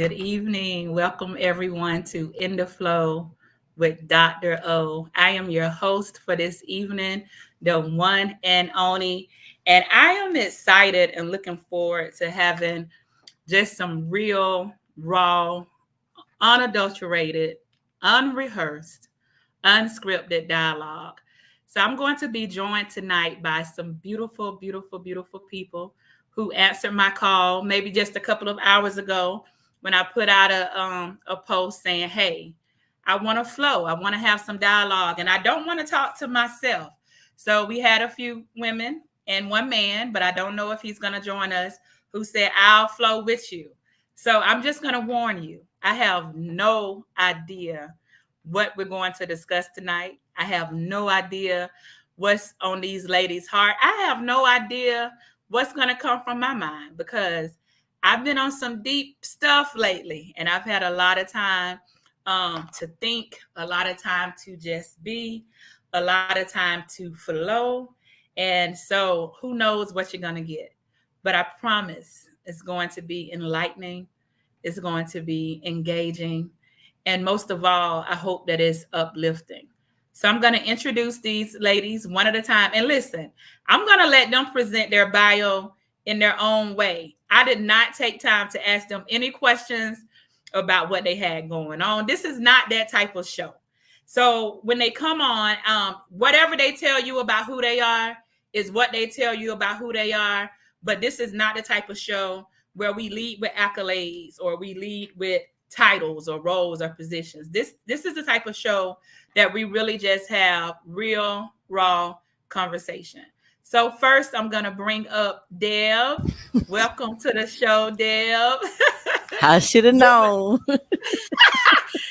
Good evening. Welcome everyone to In the Flow with Dr. O. I am your host for this evening, the one and only. And I am excited and looking forward to having just some real, raw, unadulterated, unrehearsed, unscripted dialogue. So I'm going to be joined tonight by some beautiful, beautiful, beautiful people who answered my call maybe just a couple of hours ago when I put out a post saying, "Hey, I want to flow. I want to have some dialogue, and I don't want to talk to myself." So we had a few women and one man, but I don't know if he's going to join us, who said, "I'll flow with you." So I'm just going to warn you. I have no idea what we're going to discuss tonight. I have no idea what's on these ladies' heart. I have no idea what's going to come from my mind because I've been on some deep stuff lately and I've had a lot of time to think, a lot of time to just be, a lot of time to flow. And so who knows what you're going to get. But I promise it's going to be enlightening. It's going to be engaging. And most of all, I hope that it's uplifting. So I'm going to introduce these ladies one at a time. And listen, I'm going to let them present their bio in their own way. I did not take time to ask them any questions about what they had going on. This is not that type of show. So when they come on, whatever they tell you about who they are is what they tell you about who they are. But this is not the type of show where we lead with accolades or we lead with titles or roles or positions. This is the type of show that we really just have real, raw conversation. So first, I'm going to bring up Deb. Welcome to the show, Deb. I should have known.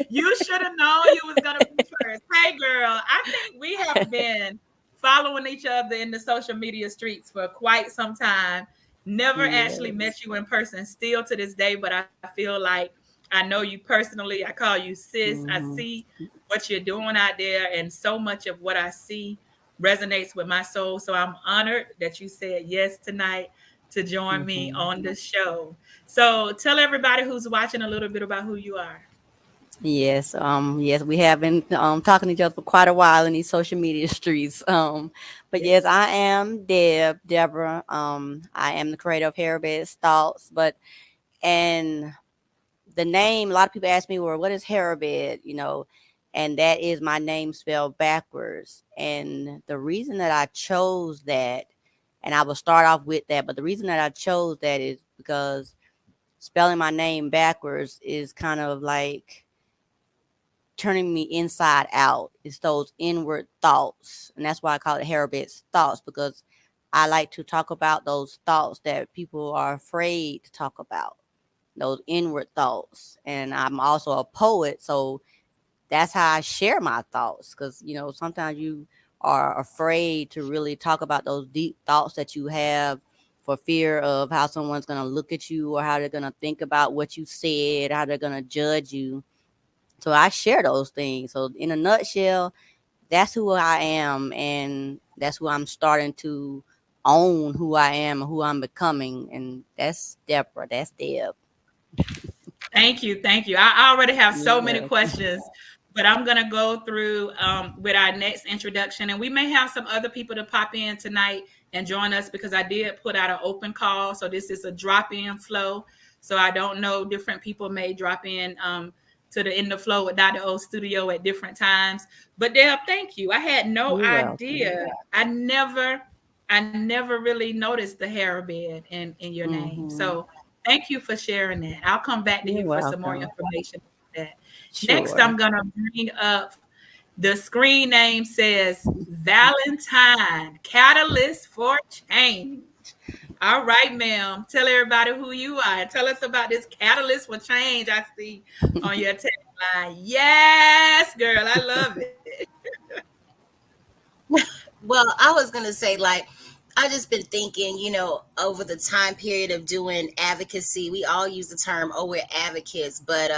You should have known you was going to be first. Hey, girl, I think we have been following each other in the social media streets for quite some time. Never actually met Yes. you in person still to this day, but I feel like I know you personally. I call you sis. I hmm see what you're doing out there, and so much of what I see resonates with my soul. So I'm honored that you said yes tonight to join me hmm on the show. So tell everybody who's watching a little bit about who you are. Yes, we have been talking to each other for quite a while in these social media streets. But Yes. yes, I am Deborah. I am the creator of Harabed's Thoughts, but and the name, a lot of people ask me, well, what is Harabed? And that is my name spelled backwards. And the reason that I chose that, and I will start off with that, but the reason that I chose that is because spelling my name backwards is kind of like turning me inside out. It's those inward thoughts. And that's why I call it Harabed's Thoughts, because I like to talk about those thoughts that people are afraid to talk about, those inward thoughts. And I'm also a poet. So that's how I share my thoughts. Because, sometimes you are afraid to really talk about those deep thoughts that you have for fear of how someone's going to look at you or how they're going to think about what you said, how they're going to judge you. So I share those things. So in a nutshell, that's who I am, and that's who I'm starting to own who I am, who I'm becoming, and that's Deborah. That's Deb. Thank you. Thank you. I already have You're so many welcome. questions, but I'm going to go through with our next introduction. And we may have some other people to pop in tonight and join us because I did put out an open call. So this is a drop in flow. So I don't know, different people may drop in to the In the Flow with Dr. O studio at different times. But Deb, thank you. I had no You're welcome. idea. I never really noticed the hair bed in your name. hmm So thank you for sharing that. I'll come back to You're you for some more welcome. information on that. Next, Sure. I'm going to bring up the screen name says Valentine, Catalyst for Change. All right, ma'am. Tell everybody who you are. Tell us about this catalyst for change I see on your tagline. Yes, girl. I love it. Well, I was going to say, like, I just been thinking, over the time period of doing advocacy, we all use the term, oh, we're advocates. But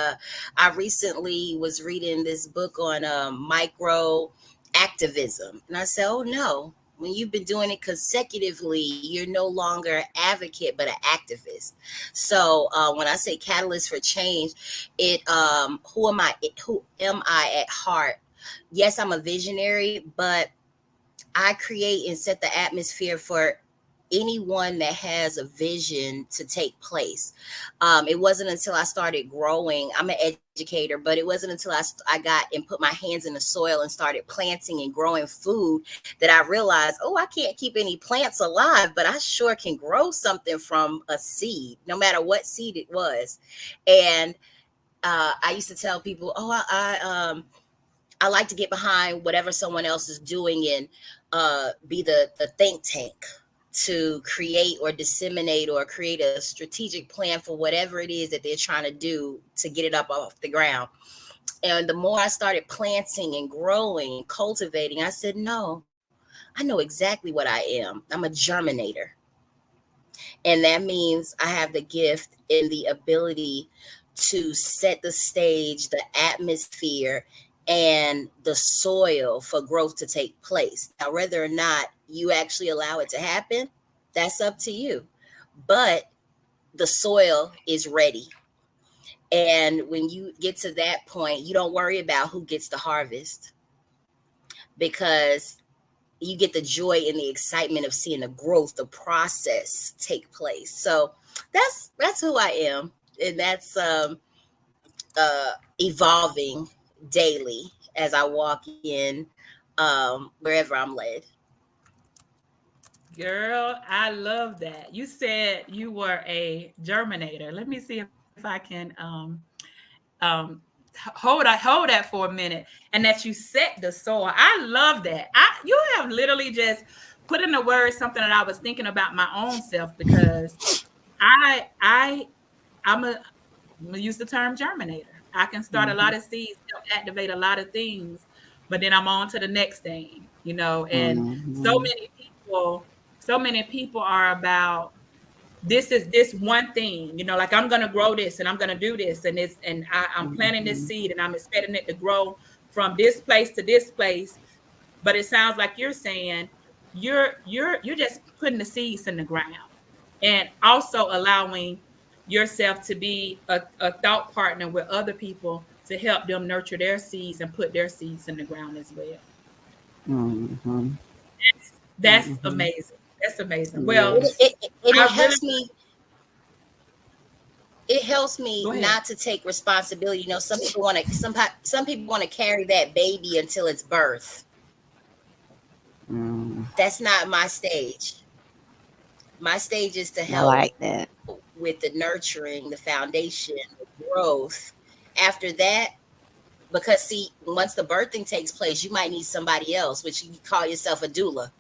I recently was reading this book on micro activism. And I said, oh, no, When you've been doing it consecutively, you're no longer an advocate but an activist. So when I say catalyst for change, it who am I? Who am I at heart? Yes, I'm a visionary, but I create and set the atmosphere for anyone that has a vision to take place. It wasn't until I started growing. I'm an educator, but it wasn't until I got and put my hands in the soil and started planting and growing food that I realized, oh, I can't keep any plants alive, but I sure can grow something from a seed, no matter what seed it was. And I used to tell people, oh, I like to get behind whatever someone else is doing and be the think tank to create or disseminate or create a strategic plan for whatever it is that they're trying to do to get it up off the ground. And the more I started planting and growing and cultivating, I said, no, I know exactly what I am. I'm a germinator. And that means I have the gift and the ability to set the stage, the atmosphere, and the soil for growth to take place. Now, whether or not you actually allow it to happen, that's up to you. But the soil is ready. And when you get to that point, you don't worry about who gets the harvest because you get the joy and the excitement of seeing the growth, the process take place. So that's who I am, and that's evolving daily as I walk in wherever I'm led. Girl, I love that. You said you were a germinator. Let me see if I can um hold that for a minute. And that you set the soil. I love that. You have literally just put in the words something that I was thinking about my own self, because I I'm a I'm gonna use the term germinator. I can start a lot Mhm. of seeds, help activate a lot of things, but then I'm on to the next thing, and so Mhm. many people, so many people are about this is this one thing, like I'm gonna grow this and I'm gonna do this and I'm planting this Mhm. seed and I'm expecting it to grow from this place to this place. But it sounds like you're saying you're just putting the seeds in the ground and also allowing yourself to be a thought partner with other people to help them nurture their seeds and put their seeds in the ground as well. Mhm. That's Mhm. amazing. That's amazing. Well, Yes. And it I really helps me. It helps me go ahead. not to take responsibility. Some people want to. Some people want to carry that baby until its birth. Mm. That's not my stage. My stage is to I help like that. with the nurturing, the foundation, the growth. After that, because see, once the birthing takes place, you might need somebody else, which you call yourself a doula.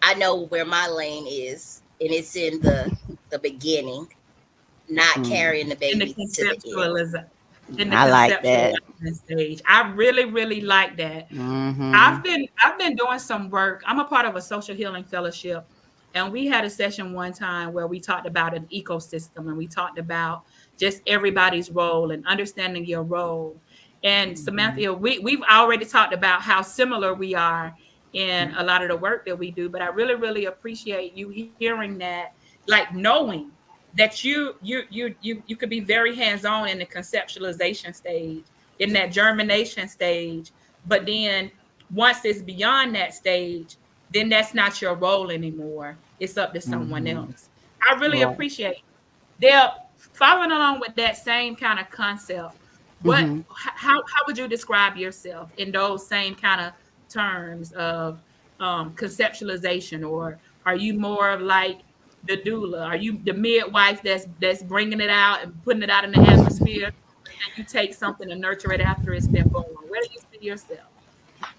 I know where my lane is, and it's in the beginning, not Mm. carrying the in the baby to the end. conceptualism in the I like that. conceptualizing stage. I really, really like that. Mhm. I've been doing some work. I'm a part of a social healing fellowship, and we had a session one time where we talked about an ecosystem and we talked about just everybody's role and understanding your role. And Mhm. Samantha, we've already talked about how similar we are in a lot of the work that we do, but I really, really appreciate you hearing that, like knowing that you could be very hands-on in the conceptualization stage, in that germination stage, but then once it's beyond that stage, then that's not your role anymore. It's up to someone Mhm. else. I really Right. appreciate they're following along with that same kind of concept. What Mhm. how would you describe yourself in those same kind of terms of conceptualization, or are you more of like the doula? Are you the midwife that's bringing it out and putting it out in the atmosphere, and you take something and nurture it after it's been born? Where do you see yourself?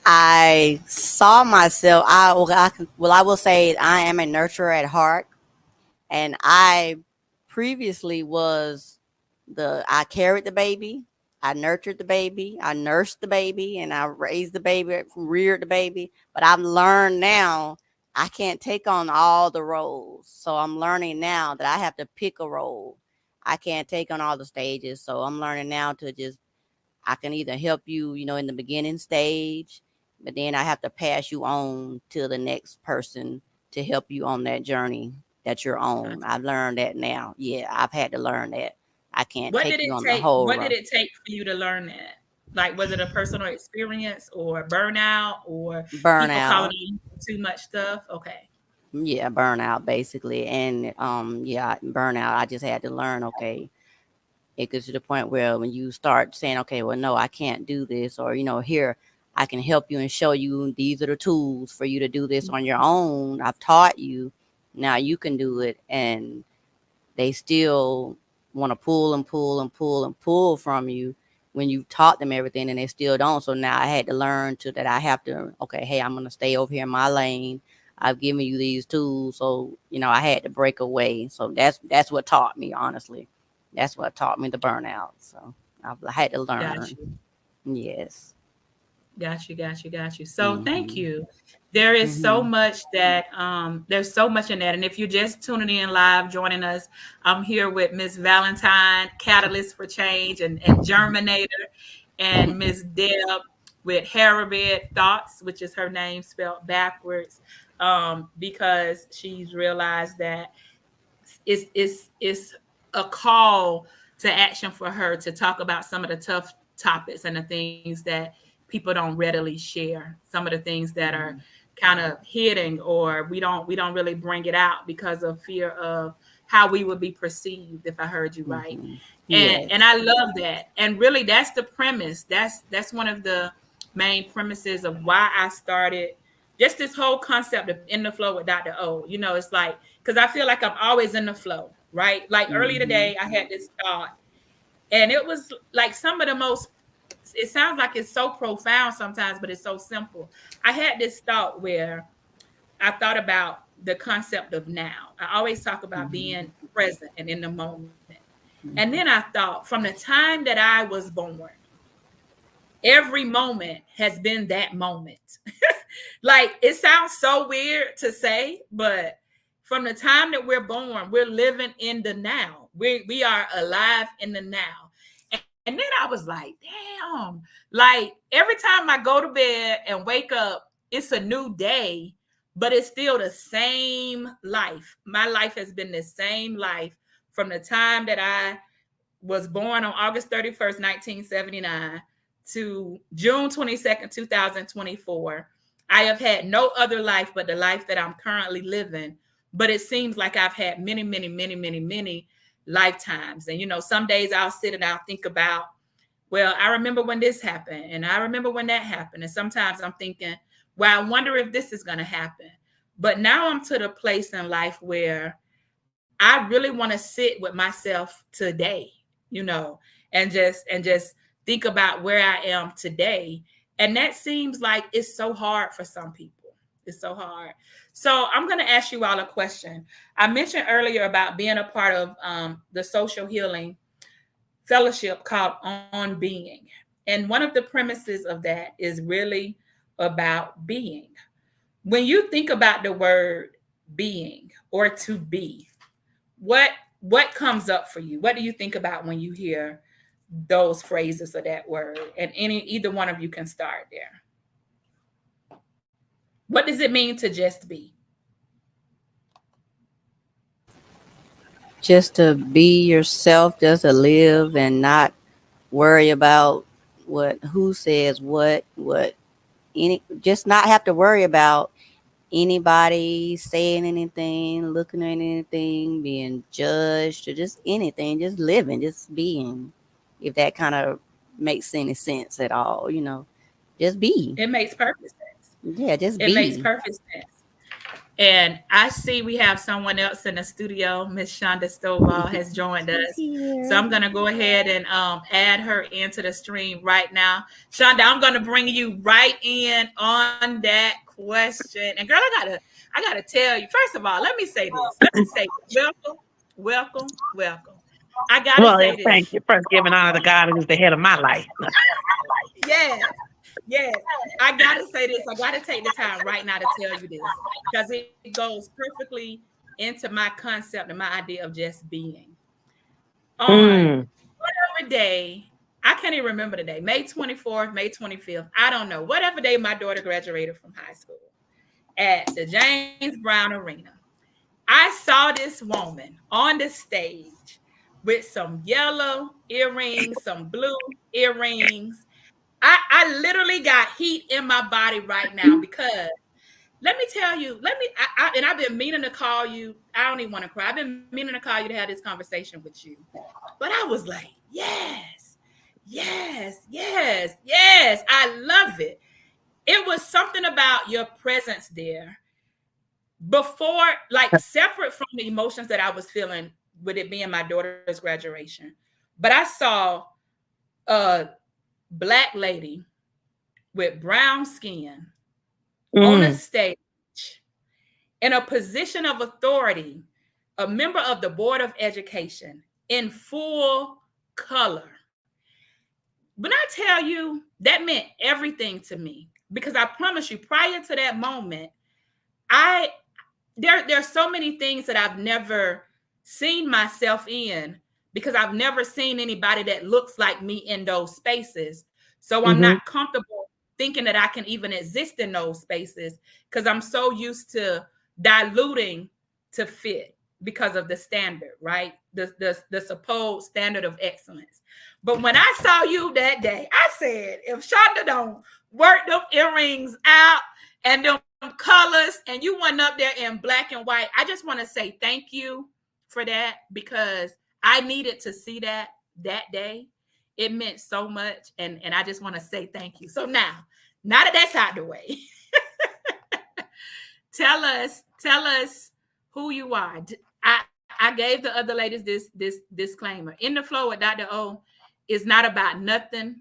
I saw myself. I will say I am a nurturer at heart, and I previously was I carried the baby, I nurtured the baby, I nursed the baby, and I raised the baby, reared the baby. But I've learned now I can't take on all the roles, so I'm learning now that I have to pick a role. I can't take on all the stages, so I'm learning now to just I can either help you, in the beginning stage, but then I have to pass you on to the next person to help you on that journey that you're on. I've learned that now. Yeah, I've had to learn that. I can't What take did you it on the take? whole What did road. it take for you to learn that? Like, was it a personal experience or burnout or people calling Burnout. you too much stuff? Okay. Yeah, burnout basically. And yeah, burnout. I just had to learn, okay, it gets to the point where when you start saying, okay, well, no, I can't do this, or here, I can help you and show you these are the tools for you to do this on your own. I've taught you. Now you can do it. And they still want to pull and pull and pull and pull from you when you've taught them everything, and they still don't. So now I had to learn to that I have to, okay, hey, I'm going to stay over here in my lane. I've given you these tools. So, I had to break away. So that's what taught me, honestly. That's what taught me the burnout. So I had to Got learn. you. Yes. Got you, got you, got you. So thank Mhm. you. There is so Mhm. much that there's so much in that. And if you're just tuning in live, joining us, I'm here with Miss Valentine, Catalyst for Change and Germinator, and Miss Deb with Harabed Thoughts, which is her name spelled backwards, because she's realized that it's a call to action for her to talk about some of the tough topics and the things that people don't readily share, some of the things that are Mhm. kind of hidden, or we don't really bring it out because of fear of how we would be perceived, if I heard you right. Mhm. And Yes. I love that. And really that's the premise. That's one of the main premises of why I started just this whole concept of in the flow with Dr. O. It's like, because I feel like I'm always in the flow, right? Like earlier Mhm. today, I had this thought, and it was like some of the most, it sounds like it's so profound sometimes, but it's so simple. I had this thought where I thought about the concept of now. I always talk about Mhm. being present and in the moment. And then I Mhm. thought, from the time that I was born, every moment has been that moment. Like, it sounds so weird to say, but from the time that we're born, we're living in the now. We are alive in the now. And then I was like, damn. Like, every time I go to bed and wake up, it's a new day, but it's still the same life. My life has been the same life from the time that I was born on August 31st, 1979 to June 22nd, 2024. I have had no other life but the life that I'm currently living. But it seems like I've had many, many, many, many, many lifetimes. And, some days I'll sit and I'll think about, well, I remember when this happened and I remember when that happened. And sometimes I'm thinking, well, I wonder if this is going to happen. But now I'm to the place in life where I really want to sit with myself today, you know, and just think about where I am today. And that seems like it's so hard for some people. It's so hard. So I'm going to ask you all a question. I mentioned earlier about being a part of the social healing fellowship called On Being. And one of the premises of that is really about being. When you think about the word being or to be, what what comes up for you? What do you think about when you hear those phrases or that word? And either one of you can start there. What does it mean to just be? Just to be yourself, just to live and not worry about what who says what any just not have to worry about anybody saying anything, looking at anything, being judged, or just anything, just living, just being. If that kind of makes any sense at all, just be. It makes perfect sense. Yeah, just It makes be. perfect sense. And I see we have someone else in the studio. Miss Shonda Stovall has joined She's us. So here. I'm going to go ahead and add her into the stream right now. Shonda, I'm going to bring you right in on that question. And girl, I gotta tell you, first of all, let me say this. Let me say welcome, welcome, welcome. I gotta Well, say this. thank you. First, giving honor to God who's the head of my life. Yes, yes. I gotta say this. I gotta take the time right now to tell you this because it goes perfectly into my concept and my idea of just being. On Mm, whatever day I can't even remember the day, May 24th, May 25th. I don't know. Whatever day my daughter graduated from high school at the James Brown Arena. I saw this woman on the stage with some yellow earrings, some blue earrings. I literally got heat in my body right now because let me tell you, and I've been meaning to call you. I don't even want to cry. I've been meaning to call you to have this conversation with you. But I was like, yes, yes, yes, yes. I love it. It was something about your presence there before, like separate from the emotions that I was feeling with it being my daughter's graduation. But I saw a black lady with brown skin on a Mm, stage in a position of authority, a member of the Board of Education in full color. When I tell you, that meant everything to me because I promise you, prior to that moment, I there's so many things that I've never seen myself in because I've never seen anybody that looks like me in those spaces. So I'm mm-hmm. not comfortable thinking that I can even exist in those spaces because I'm so used to diluting to fit because of the standard, right? The supposed standard of excellence. But when I saw you that day, I said, if Shonda don't work them earrings out and them colors, and you went up there in black and white, I just want to say thank you for that because I needed to see that day. It meant so much, and I just want to say thank you. So now that that's out the way, tell us who you are. I gave the other ladies this disclaimer. In the flow with Dr. O is not about nothing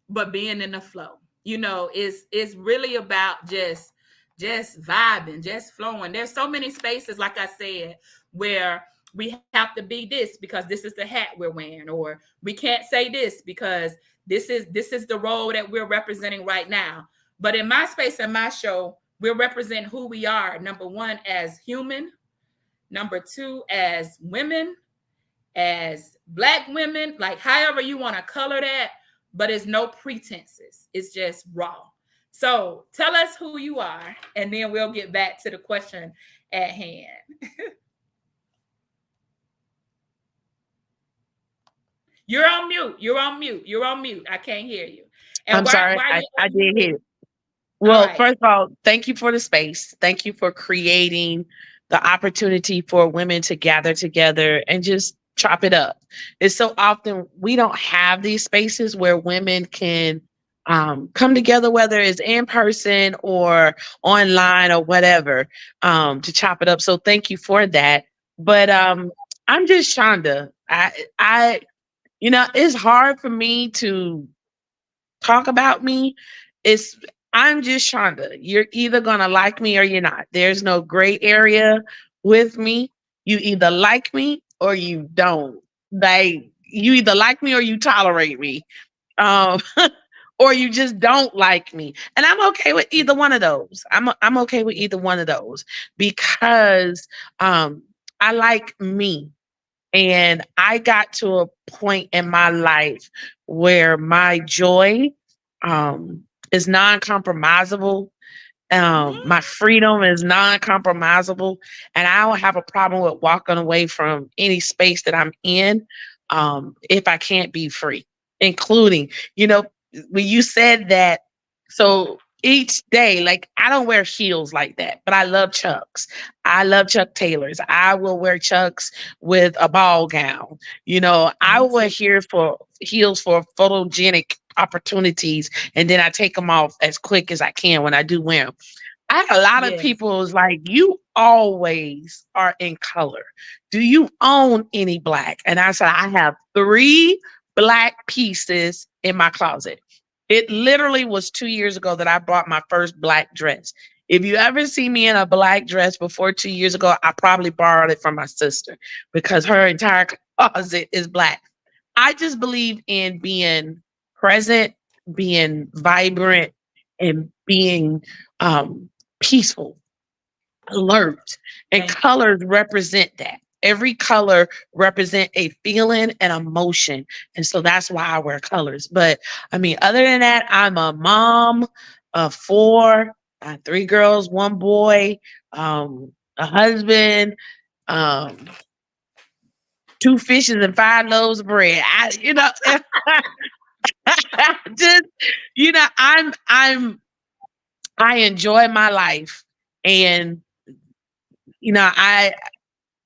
but being in the flow. It's really about just vibing, just flowing. There's so many spaces, like I said, where we have to be this because this is the hat we're wearing, or we can't say this because this is the role that we're representing right now. But in my space and my show, we're representing who we are. Number one, as human. Number two, as women, as black women, like however you want to color that, but it's no pretenses. It's just raw. So tell us who you are, and then we'll get back to the question at hand. You're on mute. You're on mute. You're on mute. I can't hear you. And I'm why sorry, why you I on did mute? hear. All Well, right. first of all, thank you for the space. Thank you for creating the opportunity for women to gather together and just chop it up. It's so often we don't have these spaces where women can come together, whether it's in person or online or whatever, to chop it up. So thank you for that. But I'm just Shonda. It's hard for me to talk about me. It's I'm just Shonda. You're either gonna like me or you're not. There's no gray area with me. You either like me or you don't. Like you either like me or you tolerate me. Um or you just don't like me. And I'm okay with either one of those. I'm okay with either one of those because um I like me. And I got to a point in my life where my joy um, is non compromisable. My Mhm. freedom is non compromisable. And I don't have a problem with walking away from any space that I'm in if I can't be free, including, when you said that. So each day, like I don't wear heels like that, but I love Chucks. I love Chuck Taylors. I will wear Chucks with a ball gown. I Me wear too. heels for photogenic opportunities, and then I take them off as quick as I can when I do wear them. I had a lot of Yes. people was like, you always are in color. Do you own any black? And I said, I have 3 black pieces in my closet. It literally was 2 years ago that I bought my first black dress. If you ever see me in a black dress before 2 years ago, I probably borrowed it from my sister because her entire closet is black. I just believe in being present, being vibrant, and being um, peaceful, alert, and Thank you. colors represent that. Every color represent a feeling and emotion. And so that's why I wear colors. But I mean, other than that, I'm a mom of four, three girls, one boy, a husband, um, two fishes and five loaves of bread. Just, I enjoy my life, and I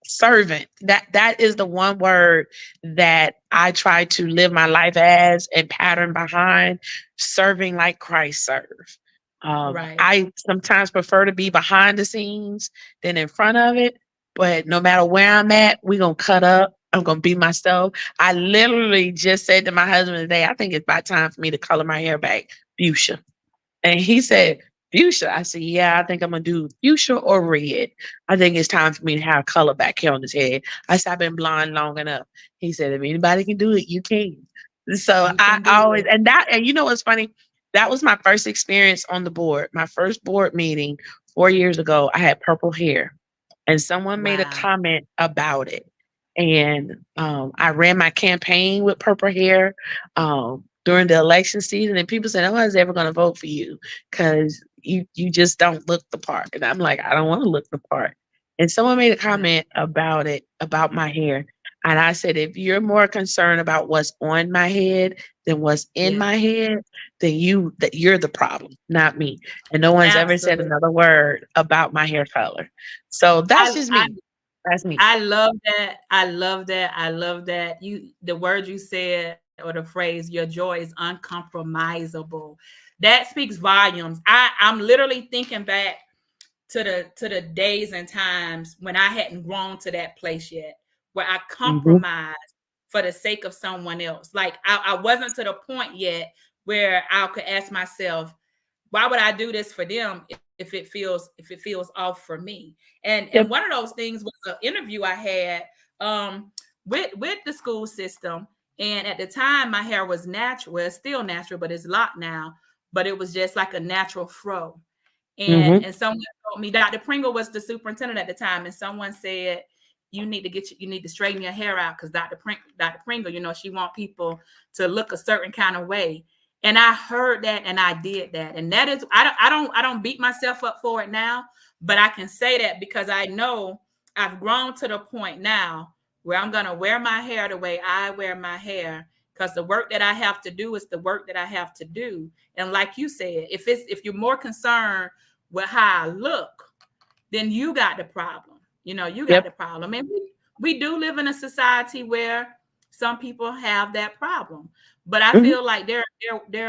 servant. That is the one word that I try to live my life as and pattern behind, serving like Christ served. Right. I sometimes prefer to be behind the scenes than in front of it, but no matter where I'm at, we're gonna cut up. I'm gonna be myself. I literally just said to my husband today, I think it's about time for me to color my hair back fuchsia. And he said, fuchsia. I said, yeah, I think I'm going to do fuchsia or red. I think it's time for me to have color back here on his head. I said, I've been blonde long enough. He said, if anybody can do it, you can. So You I can do always, it. and you know what's funny? That was my first experience on the board. My first board meeting 4 years ago, I had purple hair and someone made a Wow. comment about it. And I ran my campaign with purple hair during the election season, and people said, "No one's ever going to vote for you because you just don't look the part." And I'm like, "I don't want to look the part." And someone made a Right. comment about it, about my hair, and I said, "If you're more concerned about what's on my head than what's in Yeah. my head, then you're the problem, not me." And no one's ever said Absolutely. another word about my hair color. So that's I, just I me. That's me. I love that. I love that. I love that. The word you said or the phrase, your joy is uncompromisable. That speaks volumes. I'm literally thinking back to the days and times when I hadn't grown to that place yet, where I Mhm. compromised for the sake of someone else. Like I wasn't to the point yet where I could ask myself, why would I do this for them if it feels off for me? And Yep. one of those things was an interview I had um with the school system. And at the time my hair was natural. Well, it's still natural, but it's locked now. But it was just like a natural fro. Mhm. And someone told me, Dr. Pringle was the superintendent at the time, and someone said, you need to straighten your hair out because Dr. Pringle, she want people to look a certain kind of way. And I heard that and I did that. And that is, I don't beat myself up for it now, but I can say that because I know I've grown to the point now where I'm gonna wear my hair the way I wear my hair because the work that I have to do is the work that I have to do. And like you said, if you're more concerned with how I look, then you got the problem. You got Yep. the problem. And we do live in a society where some people have that problem. But I Mhm. feel like there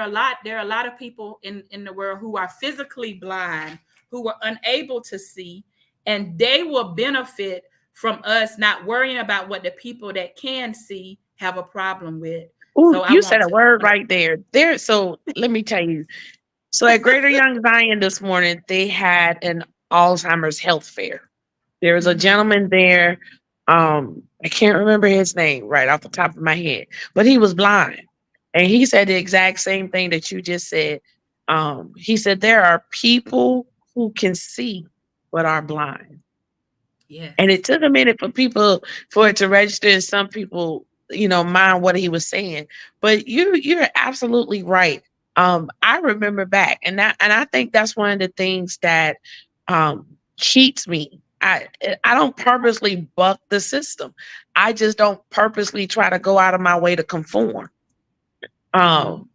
are a lot of people in the world who are physically blind, who are unable to see, and they will benefit from us not worrying about what the people that can see have a problem with. Ooh, So I you said want a to word right there. So let me tell you. So at Greater Young Zion this morning, they had an Alzheimer's health fair. There was a Mhm. gentleman there. I can't remember his name right off the top of my head, but he was blind. And he said the exact same thing that you just said. He said there are people who can see but are blind. And it Yes. took a minute for it to register, and some people, mind what he was saying. But you're absolutely right. I remember back, and I think that's one of the things that keeps me. I don't purposely buck the system. I just don't purposely try to go out of my way to conform. Mhm. Um,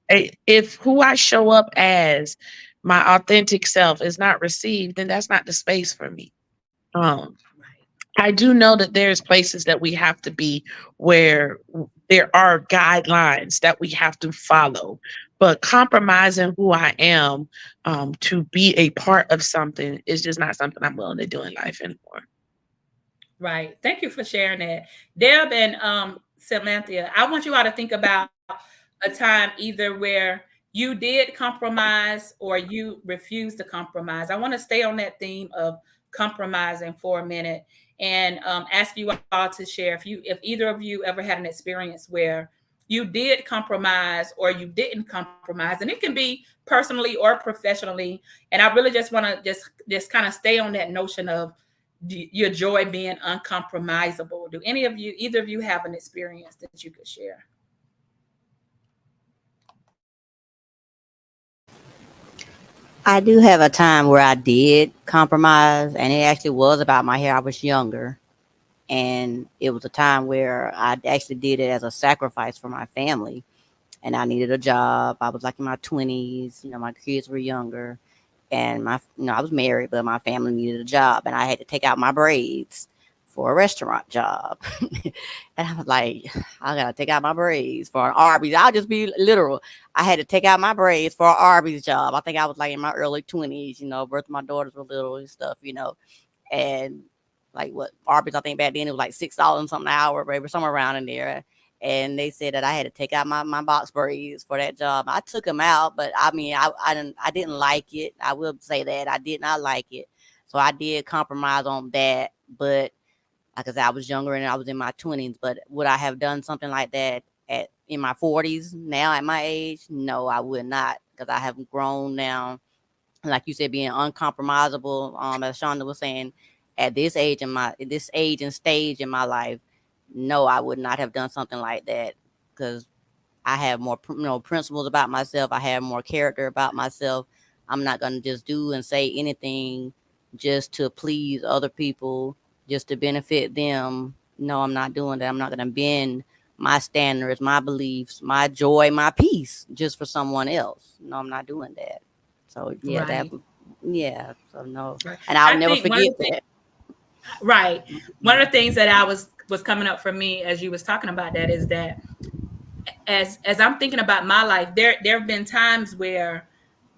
if who I show up as, my authentic self, is not received, then that's not the space for me. Um, Right. I do know that there's places that we have to be where there are guidelines that we have to follow, but compromising who I am to be a part of something is just not something I'm willing to do in life anymore. Right. Thank you for sharing that. Deb and Samantha, I want you all to think about a time either where you did compromise or you refused to compromise. I want to stay on that theme of compromising for a minute and ask you all to share if either of you ever had an experience where you did compromise or you didn't compromise, and it can be personally or professionally. And I really just want to just kind of stay on that notion of your joy being uncompromisable. Do any of you, either of you, have an experience that you could share? I do have a time where I did compromise, and it actually was about my hair. I was younger, and it was a time where I actually did it as a sacrifice for my family. And I needed a job. I was like in my 20s. My kids were younger, and I was married, but my family needed a job, and I had to take out my braids for a restaurant job. And I was like, I gotta take out my braids for an Arby's. I'll just be literal. I had to take out my braids for an Arby's job. I think I was like in my early 20s. Both of my daughters were little and stuff. And like what Arby's, I think back then it was like $6 something an hour, baby, somewhere around in there. And they said that I had to take out my box braids for that job. I took them out, but I mean, I didn't like it. I will say that I did not like it, so I did compromise on that. But like I said, I was younger and I was in my 20s. But would I have done something like that in my 40s now at my age? No, I would not, because I have grown now. Like you said, being uncompromisable. As Shonda was saying, at this age and stage in my life, no, I would not have done something like that, because I have more, principles about myself. I have more character about myself. I'm not gonna just do and say anything just to please other people, just to benefit them. No, I'm not doing that. I'm not gonna bend my standards, my beliefs, my joy, my peace just for someone else. No, I'm not doing that. So yeah, Right. yeah. So no, Right. and I'll I never think one of forget the things, that. right. One Mhm. of the things that I was coming up for me as you was talking about that is that as I'm thinking about my life, there have been times where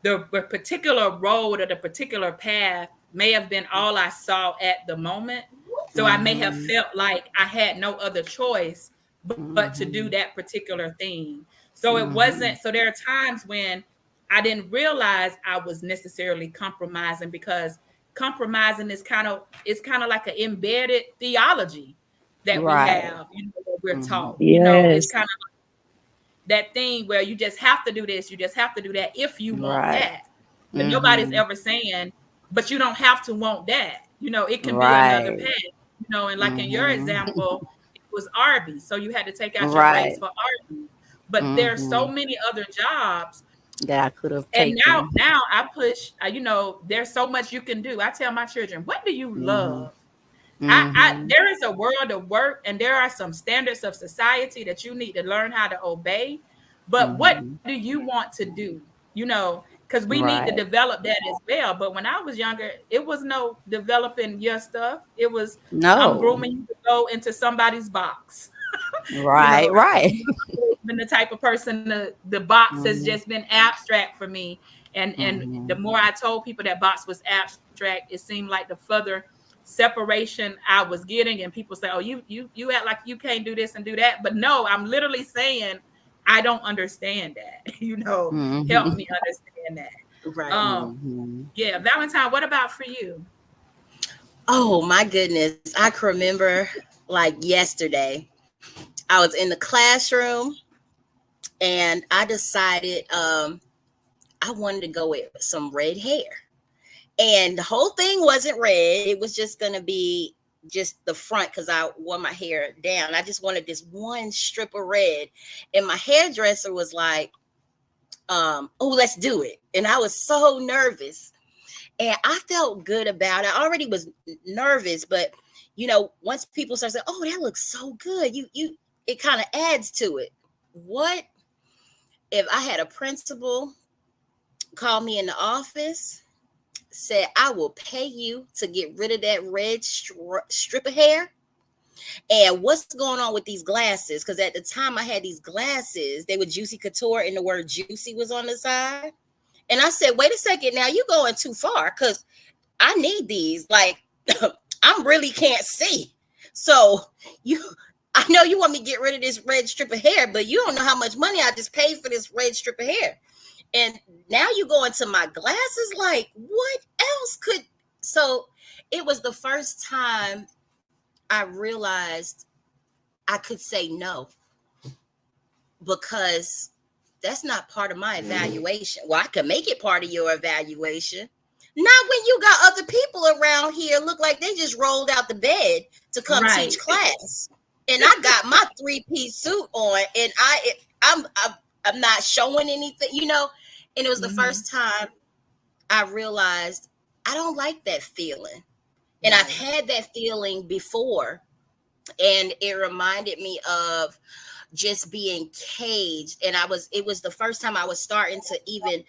the particular road or the particular path may have been all I saw at the moment. So I may have Mhm. felt like I had no other choice but to do Mhm. that particular thing. So it wasn't, Mhm. so there are times when I didn't realize I was necessarily compromising, because compromising is kind of like an embedded theology that we Right. have, that we're Mhm. taught. It's Yes. kind of that thing where you just have to do this, you just have to do that if you want Right. that. But nobody's Mhm. ever saying, but you don't have to want that. It can be another Right. path. And like in your Mhm. example, it was Arby's. So you had to take out your braids Right. for Arby's. But there's so Mhm. many other jobs. That I could have And now, taken. I push, there's so much you can do. I tell my children, what do you Mhm. love? Mhm. There is a world of work, and there are some standards of society that you need to learn how to obey. But what do Mhm. you want to do? Because we need to Right. develop that as well. But when I was younger, it was no developing your stuff. It was, I'm No. grooming you to go into somebody's box. you Right. know, Right. been the type of person, the box has Mhm. just been abstract for me. And the Mhm. more I told people that box was abstract, it seemed like the further separation I was getting. And people say, oh, you act like you can't do this and do that. But no, I'm literally saying I don't understand that. Help Mhm. me understand that. Right. Mhm. Yeah, Valentine, what about for you? Oh my goodness. I can remember like yesterday. I was in the classroom and I decided I wanted to go with some red hair. And the whole thing wasn't red. It was just gonna be just the front because I wore my hair down. I just wanted this one strip of red. And my hairdresser was like, oh, let's do it. And I was so nervous. And I felt good about it. I already was nervous, but once people start saying, "Oh, that looks so good," it kind of adds to it. What if I had a principal call me in the office, said, "I will pay you to get rid of that red strip of hair"? And what's going on with these glasses? Because at the time I had these glasses, they were Juicy Couture, and the word "juicy" was on the side. And I said, "Wait a second, now you're going too far because I need these. Like, I really can't see. So you, I know you want me to get rid of this red strip of hair, but you don't know how much money I just paid for this red strip of hair. And now you go into my glasses. Like, what else could?" So it was the first time I realized I could say no, because that's not part of my evaluation. Well, I could make it part of your evaluation, Not when you got other people around here look like they just rolled out the bed to come teach Right. class. And I got my three-piece suit on, and I'm not showing anything, you know. And it was the Hmm. first time I realized I don't like that feeling. And I've Right. had that feeling before, and it reminded me of just being caged. And it was the first time I was starting to even,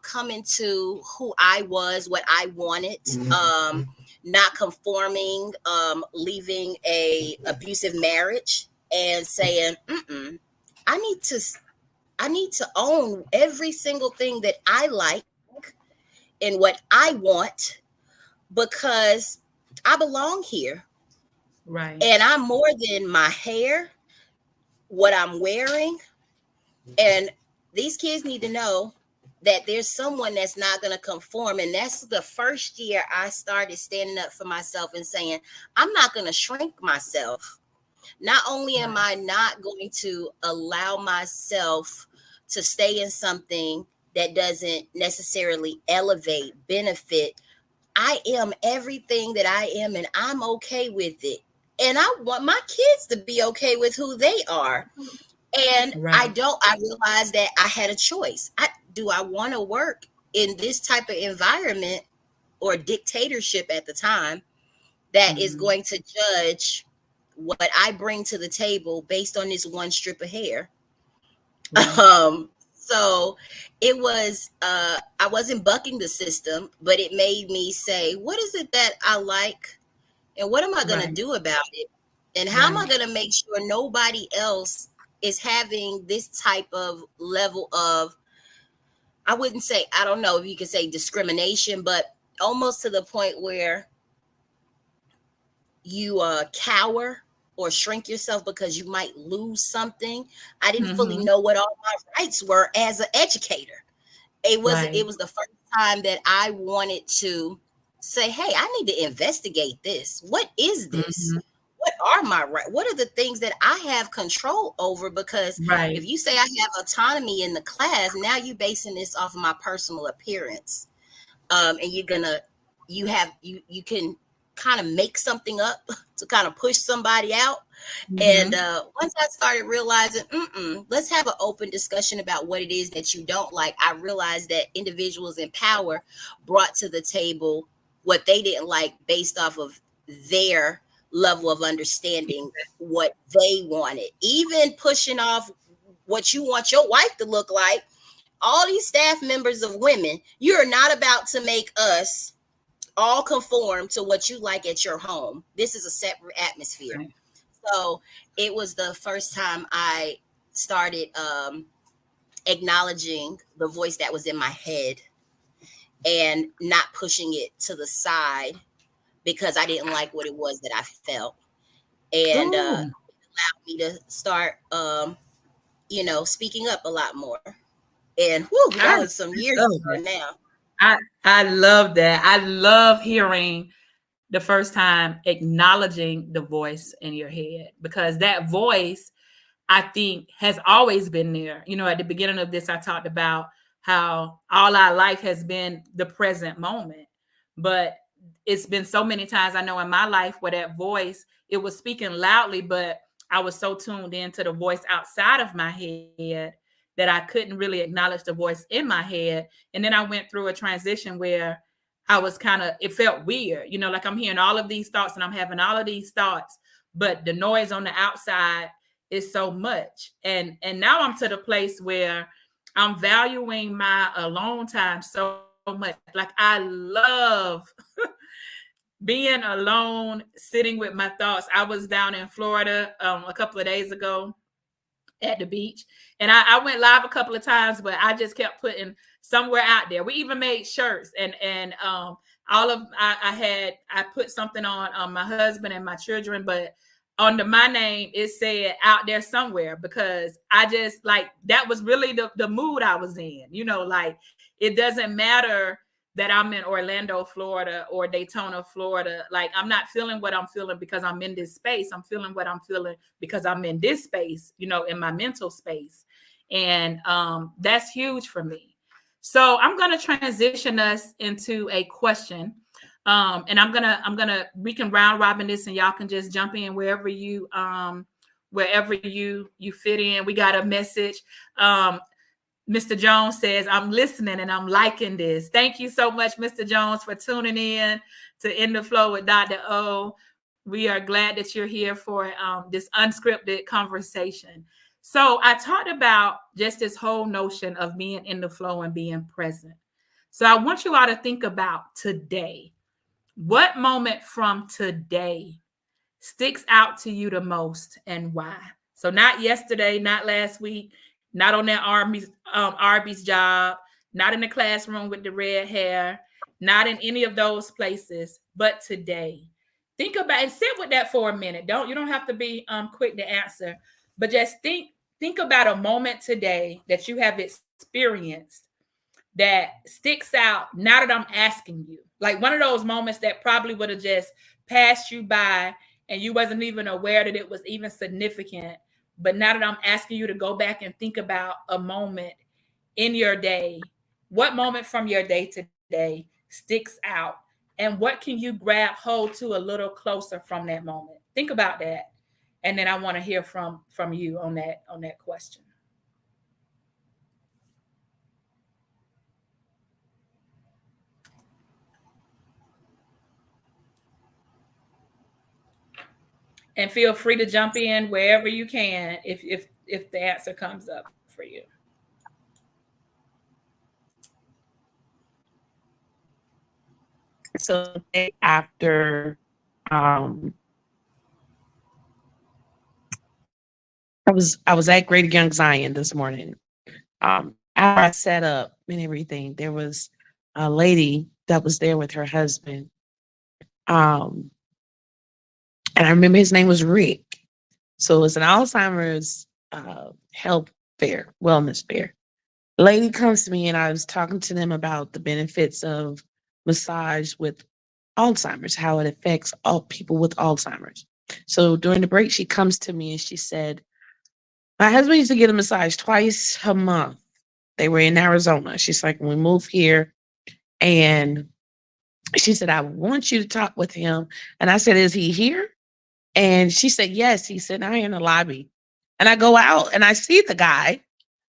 come into who I was, what I wanted, not conforming, leaving a abusive marriage and saying, I need to I need to own every single thing that I like and what I want, because I belong here, Right. and I'm more than my hair, what I'm wearing. And these kids need to know that there's someone that's not going to conform. And that's the first year I started standing up for myself and saying, I'm not going to shrink myself. Not only am Right. I not going to allow myself to stay in something that doesn't necessarily elevate, benefit, I am everything that I am, and I'm okay with it. And I want my kids to be okay with who they are. And Right. I realized that I had a choice. Do I want to work in this type of environment or dictatorship at the time that is Hmm. going to judge what I bring to the table based on this one strip of hair? Right. So it was, I wasn't bucking the system, but it made me say, what is it that I like? And what am I going to Right. do about it? And how am I Right. going to make sure nobody else is having this type of level of, I wouldn't say, I don't know if you could say discrimination, but almost to the point where you cower or shrink yourself because you might lose something. I didn't fully Hmm. know what all my rights were as an educator. It Right. was the first time that I wanted to say, "Hey, I need to investigate this. What is this? Hmm. What are my rights? What are the things that I have control over?" Because if Right. you say I have autonomy in the class, now you're basing this off of my personal appearance, and you can kind of make something up to kind of push somebody out. And Hmm. once I started realizing, let's have an open discussion about what it is that you don't like, I realized that individuals in power brought to the table what they didn't like based off of their level of understanding what they wanted, even pushing off what you want your wife to look like. All these staff members of women, you're not about to make us all conform to what you like at your home. This is a separate atmosphere. Right. So it was the first time I started acknowledging the voice that was in my head and not pushing it to the side because I didn't like what it was that I felt. And Ooh. allowed me to start, speaking up a lot more. And whew, I that was some years love ago that. now. I love that. I love hearing the first time acknowledging the voice in your head, because that voice, I think, has always been there. At the beginning of this, I talked about how all our life has been the present moment. But it's been so many times, I know, in my life where that voice, it was speaking loudly, but I was so tuned into the voice outside of my head that I couldn't really acknowledge the voice in my head. And then I went through a transition where I was it felt weird, like I'm hearing all of these thoughts and I'm having all of these thoughts, but the noise on the outside is so much. And now I'm to the place where I'm valuing my alone time so much. Like I love being alone, sitting with my thoughts. I was down in Florida a couple of days ago at the beach. And I went live a couple of times, but I just kept putting somewhere out there. We even made shirts, and all of I put something on my husband and my children, but under my name it said out there somewhere, because I just, like, that was really the mood I was in. Like, it doesn't matter that I'm in Orlando, Florida, or Daytona, Florida. Like, I'm not feeling what I'm feeling because I'm in this space. I'm feeling what I'm feeling because I'm in this space, in my mental space. And that's huge for me. So I'm going to transition us into a question. And we can round robin this and y'all can just jump in wherever you fit in. We got a message. Mr. Jones says, I'm listening and I'm liking this. Thank you so much, Mr. Jones, for tuning in to In the Flow with Dr. O. We are glad that you're here for this unscripted conversation. So I talked about just this whole notion of being in the flow and being present. So I want you all to think about today. What moment from today sticks out to you the most and why? So not yesterday, not last week, not on that Arby's job, not in the classroom with the red hair, not in any of those places, but today. Think about and sit with that for a minute. You don't have to be quick to answer, but just think about a moment today that you have experienced that sticks out now that I'm asking you. Like one of those moments that probably would have just passed you by and you wasn't even aware that it was even significant. But now that I'm asking you to go back and think about a moment in your day, what moment from your day today sticks out? And what can you grab hold to a little closer from that moment? Think about that. And then I want to hear from you on that question. And feel free to jump in wherever you can if the answer comes up for you. So the day after, um, I was at Greater Young Zion this morning. After I set up and everything, there was a lady that was there with her husband. Um, and I remember his name was Rick. So it was an Alzheimer's health fair, wellness fair. Lady comes to me and I was talking to them about the benefits of massage with Alzheimer's, how it affects all people with Alzheimer's. So during the break, she comes to me and she said, my husband used to get a massage twice a month. They were in Arizona. She's like, when we moved here, and she said, I want you to talk with him. And I said, is he here? And she said, yes. He said, I in the lobby. And I go out and I see the guy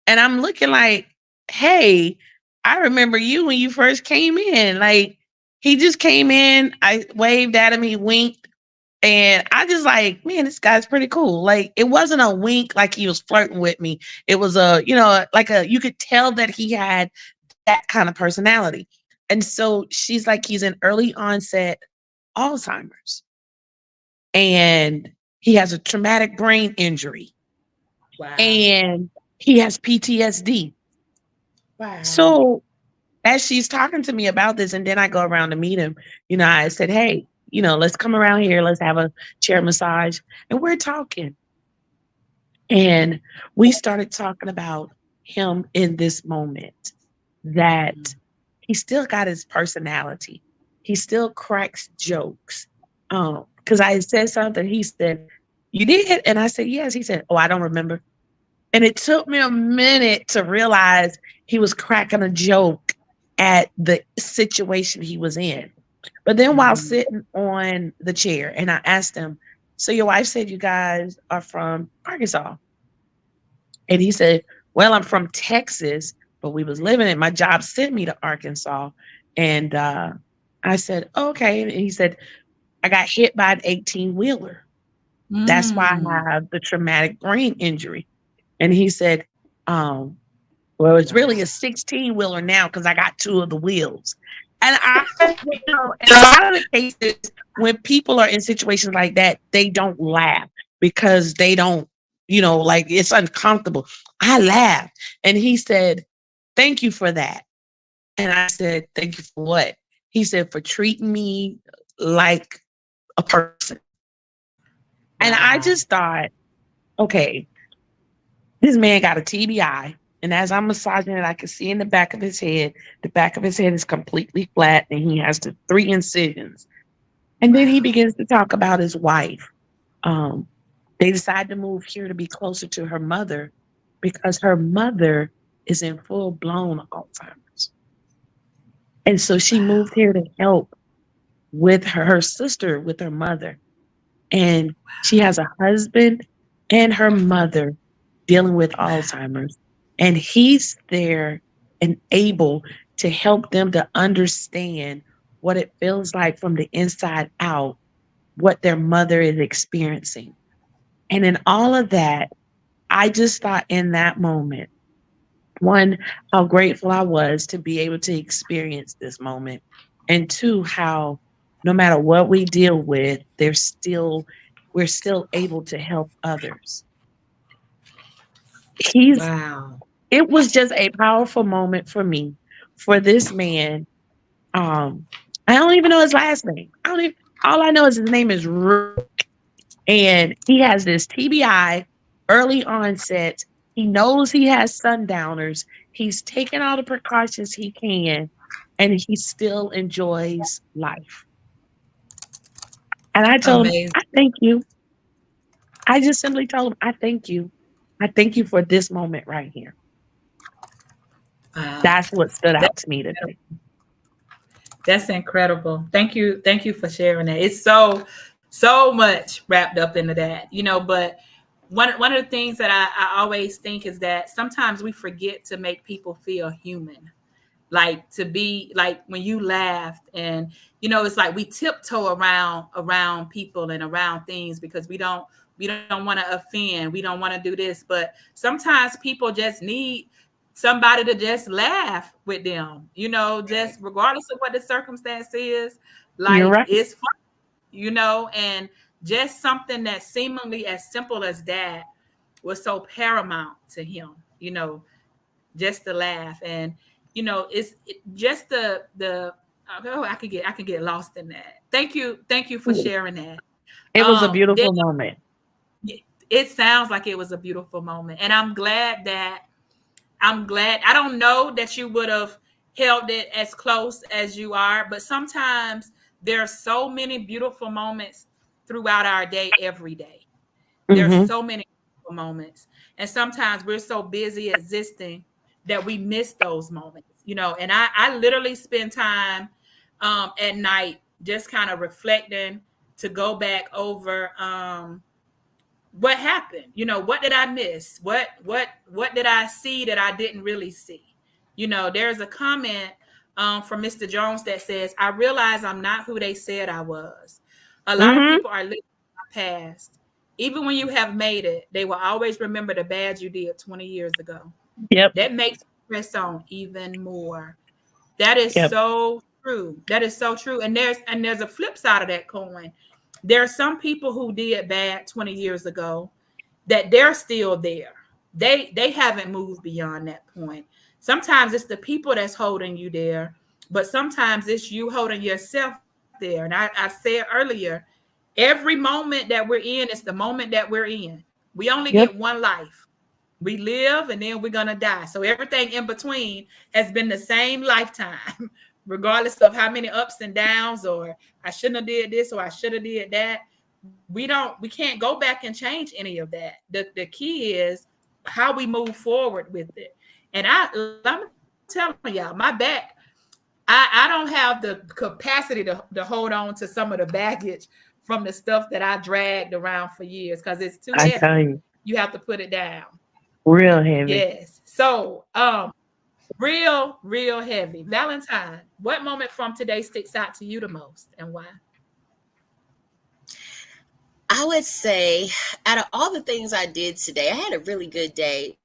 and I'm looking like, hey, I remember you when you first came in. Like, he just came in. I waved at him. He winked. And I just like, man, this guy's pretty cool. Like, it wasn't a wink like he was flirting with me. It was you could tell that he had that kind of personality. And so she's like, he's an early onset Alzheimer's and he has a traumatic brain injury Wow. and he has PTSD. Wow. So as she's talking to me about this, and then I go around to meet him, I said, hey, let's come around here. Let's have a chair massage. And we're talking. And we started talking about him in this moment that he still got his personality. He still cracks jokes. Because I had said something. He said, you did? And I said, yes. He said, oh, I don't remember. And it took me a minute to realize he was cracking a joke at the situation he was in. But then while Mhm. sitting on the chair, and I asked him, so your wife said you guys are from Arkansas? And he said, well, I'm from Texas, but we was living it. My job sent me to Arkansas. And I said, okay. And he said, I got hit by an 18-wheeler. That's why Mm. I have the traumatic brain injury. And he said, um, well, it's Wow. really a 16-wheeler now because I got two of the wheels. And in a lot of the cases, when people are in situations like that, they don't laugh because they don't, like it's uncomfortable. I laughed. And he said, thank you for that. And I said, thank you for what? He said, for treating me like a person. And I Wow. just thought, okay, this man got a TBI. And as I'm massaging it, I can see in the back of his head is completely flat and he has the 3 incisions. And then he Wow. begins to talk about his wife. Um, they decided to move here to be closer to her mother because her mother is in full blown Alzheimer's. And so she moved Wow. here to help with her sister, with her mother. And she has a husband and her mother dealing with Wow. Alzheimer's. And he's there and able to help them to understand what it feels like from the inside out, what their mother is experiencing. And in all of that, I just thought in that moment, one, how grateful I was to be able to experience this moment. And two, how no matter what we deal with, we're still able to help others. He's Wow. It was just a powerful moment for me, for this man. Um, I don't even know his last name. I don't even All I know is his name is Rick. And he has this TBI, early onset. He knows he has sundowners. He's taken all the precautions he can, and he still enjoys life. And I told him, Amazing. I thank you. I just simply told him, I thank you. I thank you for this moment right here. Wow. That's what stood That, out to me today. that's incredible. Thank you. Thank you for sharing that. It's so much wrapped up into that, but one of the things that I always think is that sometimes we forget to make people feel human. Like, to be like when you laughed, and it's like we tiptoe around people and around things because we don't want to offend, we don't want to do this, but sometimes people just need somebody to just laugh with them, just regardless of what the circumstance is. You're Like, right. it's fun, and just something that seemingly as simple as that was so paramount to him, just to laugh. And just the oh, I can get lost in that. Thank you for sharing that. It was a Then beautiful moment. it sounds like it was a beautiful moment, and I'm glad. I don't know that you would have held it as close as you are, but sometimes there are so many beautiful moments throughout our day, every day. There's Hmm. so many moments. And sometimes we're so busy existing that we miss those moments, And I literally spend time at night just kind of reflecting to go back over what happened. What did I miss? What did I see that I didn't really see? There's a comment from Mr. Jones that says, I realize I'm not who they said I was. A lot of Hmm. people are living in the past. Even when you have made it, they will always remember the bad you did 20 years ago. Yep. That makes me press on even more. That is Yep. so true. That is so true. And there's a flip side of that coin. There are some people who did bad 20 years ago that they're still there. They haven't moved beyond that point. Sometimes it's the people that's holding you there, but sometimes it's you holding yourself there. And I said earlier, every moment that we're in is the moment that we're in. We only Yep. get one life. We live and then we're gonna die. So everything in between has been the same lifetime, regardless of how many ups and downs, or I shouldn't have did this or I should have did that. We can't go back and change any of that. The key is how we move forward with it. And I'm telling y'all, my back, I don't have the capacity to hold on to some of the baggage from the stuff that I dragged around for years because it's too I heavy. tell you, You have to put it down. real heavy. Yes. So, real heavy. Valentine, what moment from today sticks out to you the most and why? I would say, out of all the things I did today, I had a really good day.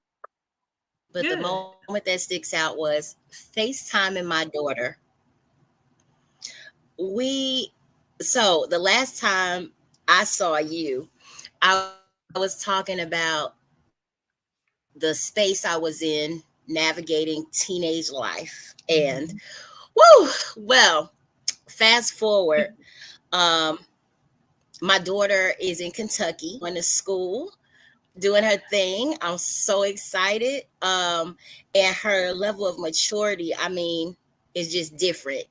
But the moment that sticks Good. out was FaceTiming my daughter. So the last time I saw you, I was talking about the space I was in navigating teenage life. And Mhm. woo, well, fast forward, um, my daughter is in Kentucky going to school, doing her thing. I'm so excited. And her level of maturity, I mean, is just different.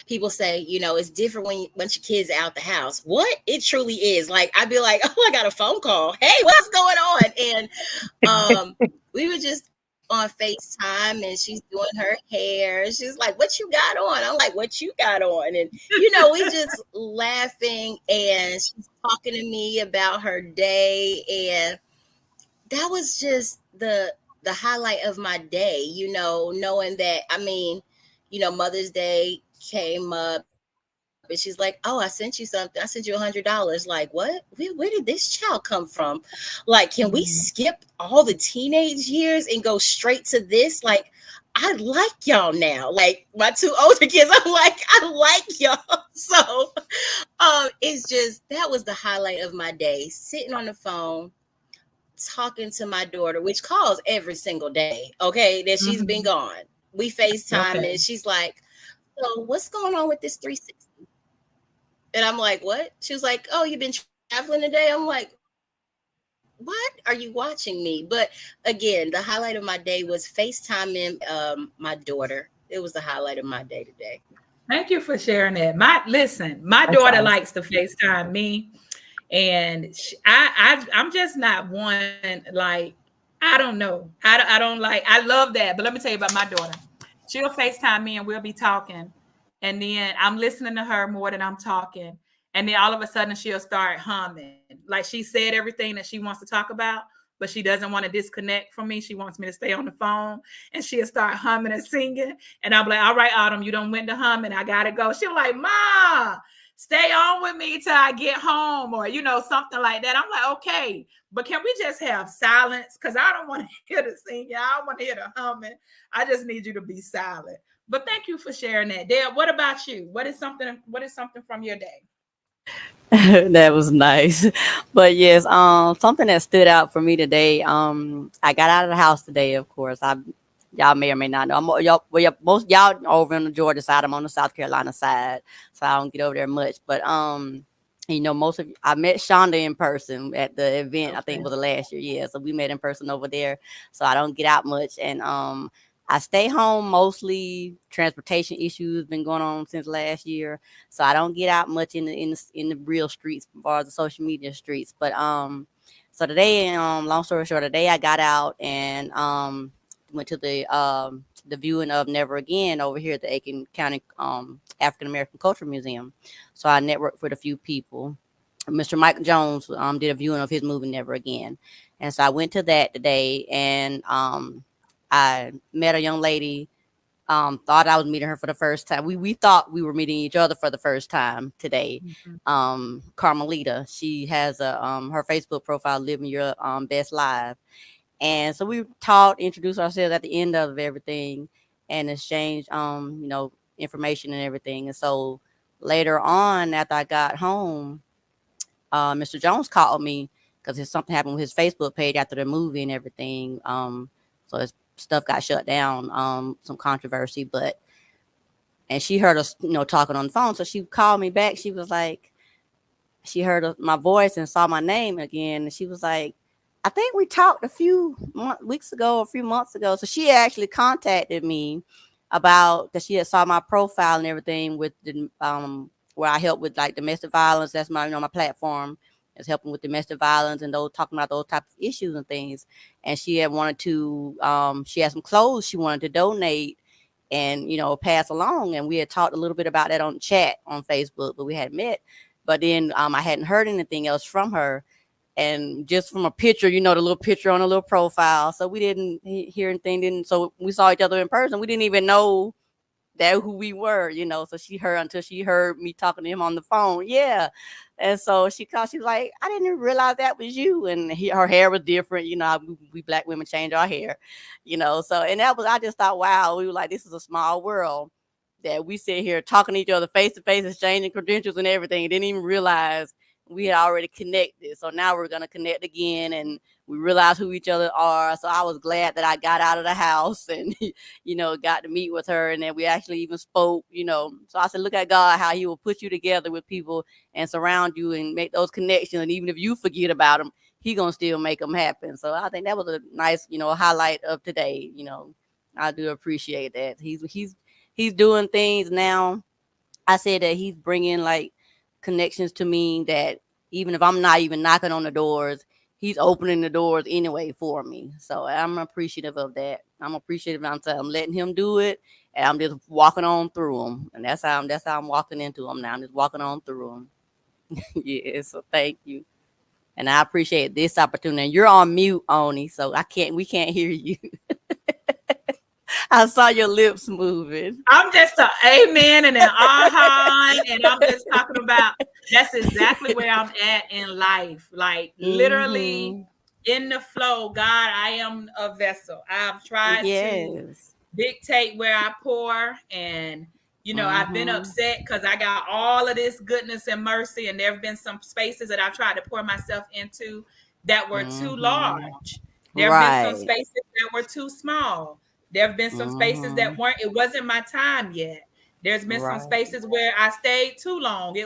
People say, it's different when once your kids are out the house. What? It truly is. Like, I'd be like, oh, I got a phone call. Hey, what's going on? And we were just on FaceTime and she's doing her hair. She's like, "What you got on?" I'm like, "What you got on?" And we just laughing and she's talking to me about her day, and that was just the highlight of my day, knowing that, Mother's Day came up and she's like, "Oh, I sent you something. I sent you $100." Like, what? Where did this child come from? Like, can we Mhm. skip all the teenage years and go straight to this? Like, I like y'all now. Like my two older kids, I'm like, I like y'all. So it's just that was the highlight of my day. Sitting on the phone, talking to my daughter, which calls every single day, okay, that she's been Mhm. gone. We FaceTime and Okay. she's like, "So what's going on with this 360?" And I'm like, "What?" She was like, "Oh, you've been traveling today?" I'm like, "What are you watching me?" But again, the highlight of my day was FaceTiming my daughter. It was the highlight of my day today. Thank you for sharing that. My That's daughter awesome. likes to FaceTime me, and I'm just not one like I don't know. I don't like. I love that, but let me tell you about my daughter. She'll FaceTime me, and we'll be talking, and then I'm listening to her more than I'm talking, and then all of a sudden she'll start humming. Like she said everything that she wants to talk about, but she doesn't want to disconnect from me. She wants me to stay on the phone, and she'll start humming and singing, and I'll be like, "All right, Autumn, you don't went to humming. I gotta go." She'll like, "Ma, stay on with me till I get home," or something like that. I'm like, okay, but can we just have silence? Because I don't want to hear the singing. I don't want to hear the humming. I just need you to be silent. But thank you for sharing that. Deb, what about you? What is something from your day? That was nice. But yes, something that stood out for me today. I got out of the house today. Of course, y'all may or may not know. Most y'all over on the Georgia side. I'm on the South Carolina side, so I don't get over there much. But most of I met Shonda in person at the event. I think it Okay. was the last year. Yeah, so we met in person over there. So I don't get out much, and I stay home mostly. Transportation issues been going on since last year, so I don't get out much in the real streets as far as the social media streets. But so today, long story short, today I got out and went to the viewing of Never Again over here at the Aiken County African American Culture Museum. So I networked with a few people. Mr. Mike Jones did a viewing of his movie Never Again, and so I went to that today, and I met a young lady. Thought I was meeting her for the first time. We thought we were meeting each other for the first time today. Mhm. Carmelita, she has her Facebook profile, Living Your Best Life, and so we talked, introduced ourselves at the end of everything, and exchanged information and everything. And so later on, after I got home, Mr. Jones called me because something happened with his Facebook page after the movie and everything. So his stuff got shut down, some controversy, but and she heard us, talking on the phone. So she called me back. She was like, she heard my voice and saw my name again, and she was like, I think we talked a few weeks ago, a few months ago. So she actually contacted me about that she had saw my profile and everything with the where I help with like domestic violence. That's my my platform is helping with domestic violence and those talking about those types of issues and things. And she had wanted to she had some clothes she wanted to donate and pass along, and we had talked a little bit about that on chat on Facebook, but we had met. But then I hadn't heard anything else from her, and just from a picture, the little picture on a little profile, so we didn't hear anything. Didn't So we saw each other in person. We didn't even know that who we were, so she heard until she heard me talking to him on the phone. Yeah. And so she called, she was like, I didn't even realize that was you. And her hair was different, we black women change our hair, so, and that was, I just thought, wow, we were like, this is a small world that we sit here talking to each other face to face, exchanging credentials and everything, and didn't even realize we had already connected. So now we're going to connect again, and we realize who each other are. So I was glad that I got out of the house and got to meet with her, and then we actually even spoke. So I said, look at God, how he will put you together with people and surround you and make those connections. And even if you forget about them, he going to still make them happen. So I think that was a nice, highlight of today. I do appreciate that. He's doing things now. I said that he's bringing like connections to me that even if I'm not even knocking on the doors, he's opening the doors anyway for me. So I'm appreciative of that. I'm appreciative. I'm letting him do it, and I'm just walking on through them. And that's how I'm walking into them now. I'm just walking on through them. Yeah. So thank you, and I appreciate this opportunity. You're on mute, Oni, so we can't hear you. I saw your lips moving. I'm just a amen and an aha, and I'm just talking about that's exactly where I'm at in life. Like literally Mm-hmm. in the flow. God, I am a vessel. I've tried to Yes. dictate where I pour, and I've been Mm-hmm. upset because I got all of this goodness and mercy, and there have been some spaces that I've tried to pour myself into that were too Mm-hmm. large. There have been some Right. spaces that were too small. There have been some spaces Mm-hmm. that weren't, it wasn't my time yet. There's been some Right. spaces where I stayed too long.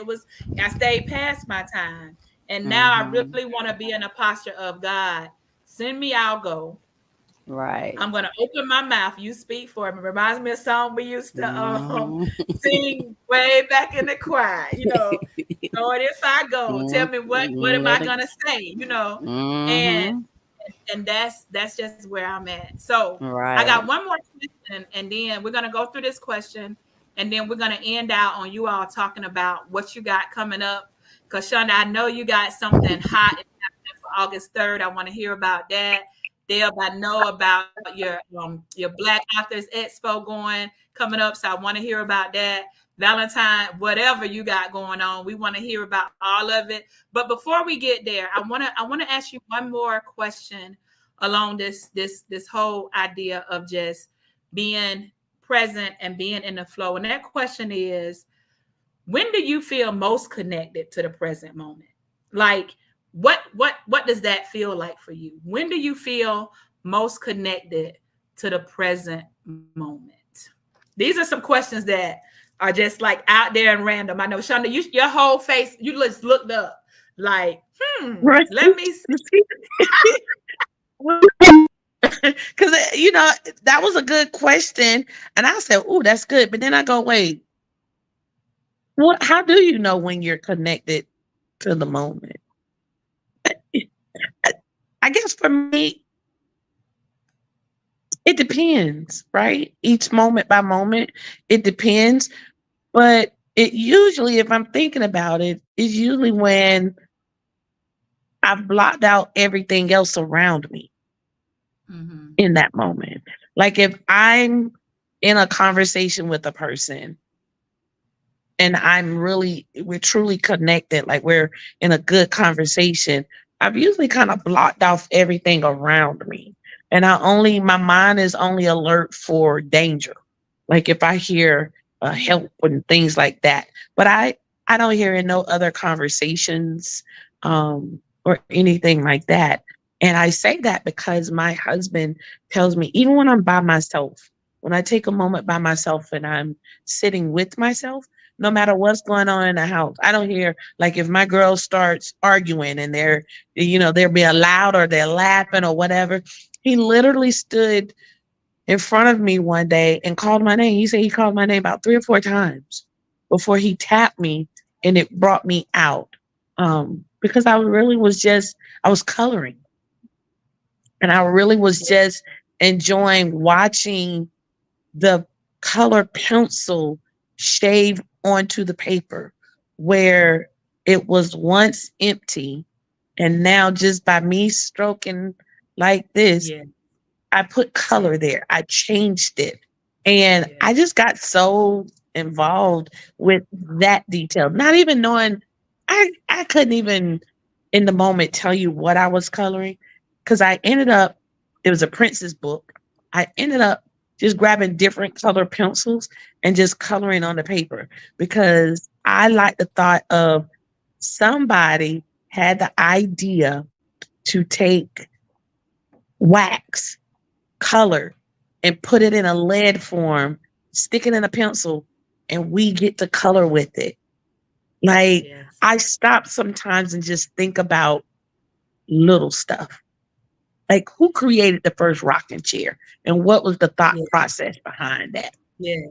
I stayed past my time. And now I Mm-hmm. really want to be in a posture of God, send me, I'll go. Right. I'm gonna open my mouth. You speak for me. Reminds me of a song we used to Mm-hmm. sing way back in the choir. Lord, if I go, tell me what am I Let it. gonna say? And Mm-hmm. that's just where I'm at. So I got Right. one more question, and then we're gonna go through this question, and then we're gonna end out on you all talking about what you got coming up. Because Shonda, I know you got something hot for August 3rd. I want to hear about that. Deb, I know about your Black Authors Expo going coming up, so I want to hear about that. Valentine, whatever you got going on, we want to hear about all of it. But before we get there, I want to ask you one more question along this whole idea of just being present and being in the flow. And that question is, when do you feel most connected to the present moment? Like what does that feel like for you? When do you feel most connected to the present moment? These are some questions that are just like out there and random. I know, Shonda, your whole face, you just looked up like, Right. let me see. Because that was a good question, and I said, "Oh, that's good." But then I go, "Wait, what? How do you know when you're connected to the moment?" I, I guess for me, it depends, right? Each moment by moment, it depends. But it usually, if I'm thinking about it, is usually when I've blocked out everything else around me Mm-hmm. in that moment. Like if I'm in a conversation with a person and we're truly connected, like we're in a good conversation, I've usually kind of blocked off everything around me. And my mind is only alert for danger. Like if I hear help and things like that. But I don't hear in no other conversations or anything like that. And I say that because my husband tells me, even when I'm by myself, when I take a moment by myself and I'm sitting with myself, no matter what's going on in the house. I don't hear like if my girl starts arguing and they're being loud or they're laughing or whatever. He literally stood in front of me one day and called my name. He said he called my name about 3 or 4 times before he tapped me and it brought me out. Because I was coloring and I really was just enjoying watching the color pencil shave onto the paper where it was once empty. And now, just by me stroking like this, Yeah, I put yeah, color there. I changed it. And yeah, I just got so involved with that detail, not even knowing I couldn't even in the moment tell you what I was coloring. Cause it was a Princess book. I ended up just grabbing different color pencils and just coloring on the paper because I like the thought of somebody had the idea to take wax color and put it in a lead form, stick it in a pencil, and we get to color with it. Like, yes, I stop sometimes and just think about little stuff. Like, who created the first rocking chair? And what was the thought yeah, process behind that? yeah.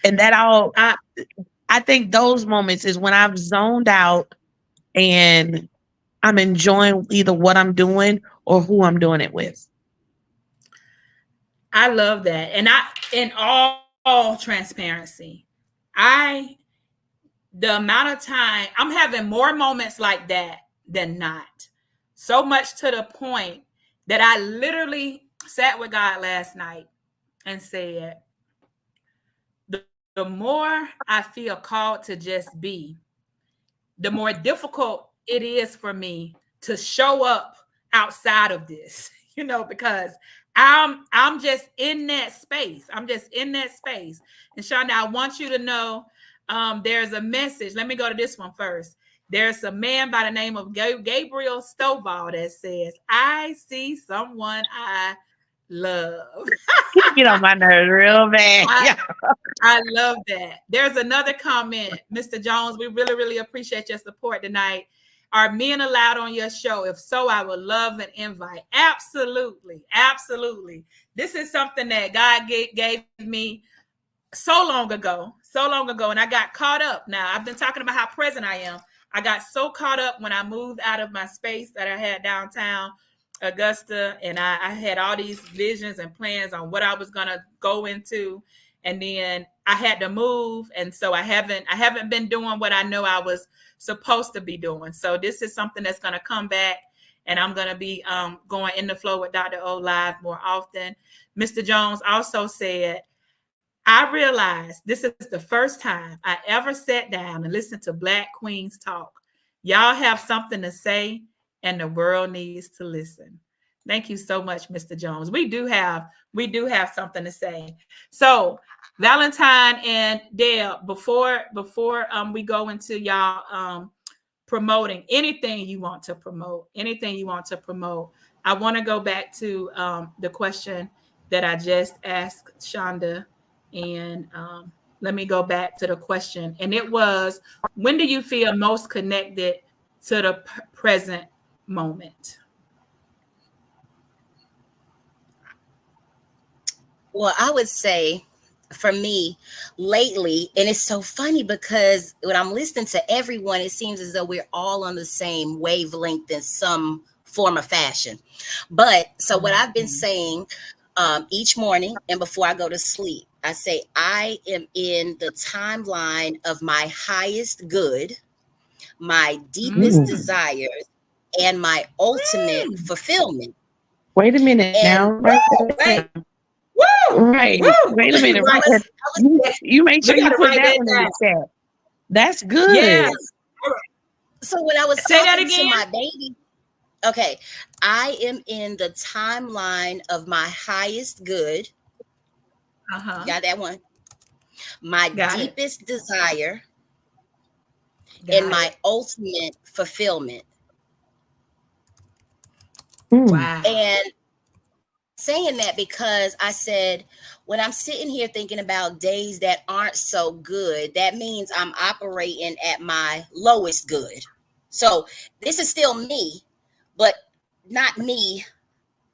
And I I think those moments is when I've zoned out and I'm enjoying either what I'm doing or who I'm doing it with. I love that. And in all transparency, I, the amount of time, I'm having more moments like that than not. So much to the point that I literally sat with God last night and said, the more I feel called to just be, the more difficult it is for me to show up outside of this, because I'm just in that space. I'm just in that space. And Shonda, I want you to know, there's a message. Let me go to this one first. There's a man by the name of Gabriel Stovall that says, I see someone I love. You get on my nerves real bad. I, Yeah. I love that. There's another comment, Mr. Jones. We really, really appreciate your support tonight. Are men allowed on your show? If so, I would love an invite. Absolutely. Absolutely. This is something that God gave me so long ago. And I got caught up. Now, I've been talking about how present I am. I got so caught up when I moved out of my space that I had downtown Augusta, and I had all these visions and plans on what I was going to go into. And then I had to move. And so I haven't been doing what I know I was supposed to be doing. So this is something that's going to come back, and I'm going to be going in the flow with Dr. O live more often. Mr. Jones also said, I realized this is the first time I ever sat down and listened to Black Queens talk. Y'all have something to say, and the world needs to listen. Thank you so much, Mr. Jones. We do have something to say. So, Valentine and Dale, before we go into y'all promoting anything you want to promote, I want to go back to the question that I just asked Shonda. And let me go back to the question. And it was, when do you feel most connected to the present moment? Well, I would say for me lately, and it's so funny because when I'm listening to everyone, it seems as though we're all on the same wavelength in some form or fashion. But so what I've been saying each morning and before I go to sleep, I say I am in the timeline of my highest good, my deepest desires, and my ultimate fulfillment. Wait a minute now. And Right right, there. Right. Woo! Wait a minute. well, Right there. You make We sure you gotta put write that that one in down. the chat. That's Yes. good. so when I was Say that talking to again. my baby, okay, I am in the timeline of my highest good. Got that one? My Got it. deepest desire and Got my it. ultimate fulfillment. Mm. Wow. And saying that because I said, when I'm sitting here thinking about days that aren't so good, that means I'm operating at my lowest good. So this is still me, but not me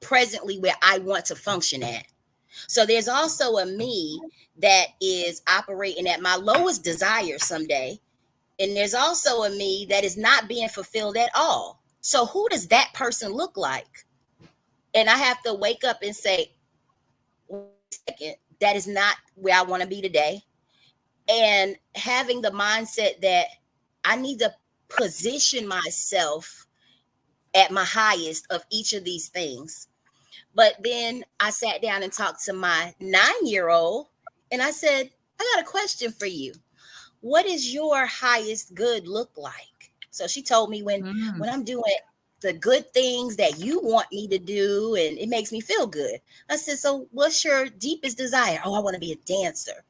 presently where I want to function at. So there's also a me that is operating at my lowest desire someday. And there's also a me that is not being fulfilled at all. So who does that person look like? And I have to wake up and say, wait a second, that is not where I want to be today. And having the mindset that I need to position myself at my highest of each of these things. But then I sat down and talked to my 9-year-old and I said, I got a question for you. What does your highest good look like? So she told me when I'm doing the good things that you want me to do and it makes me feel good. I said, so what's your deepest desire? Oh, I want to be a dancer.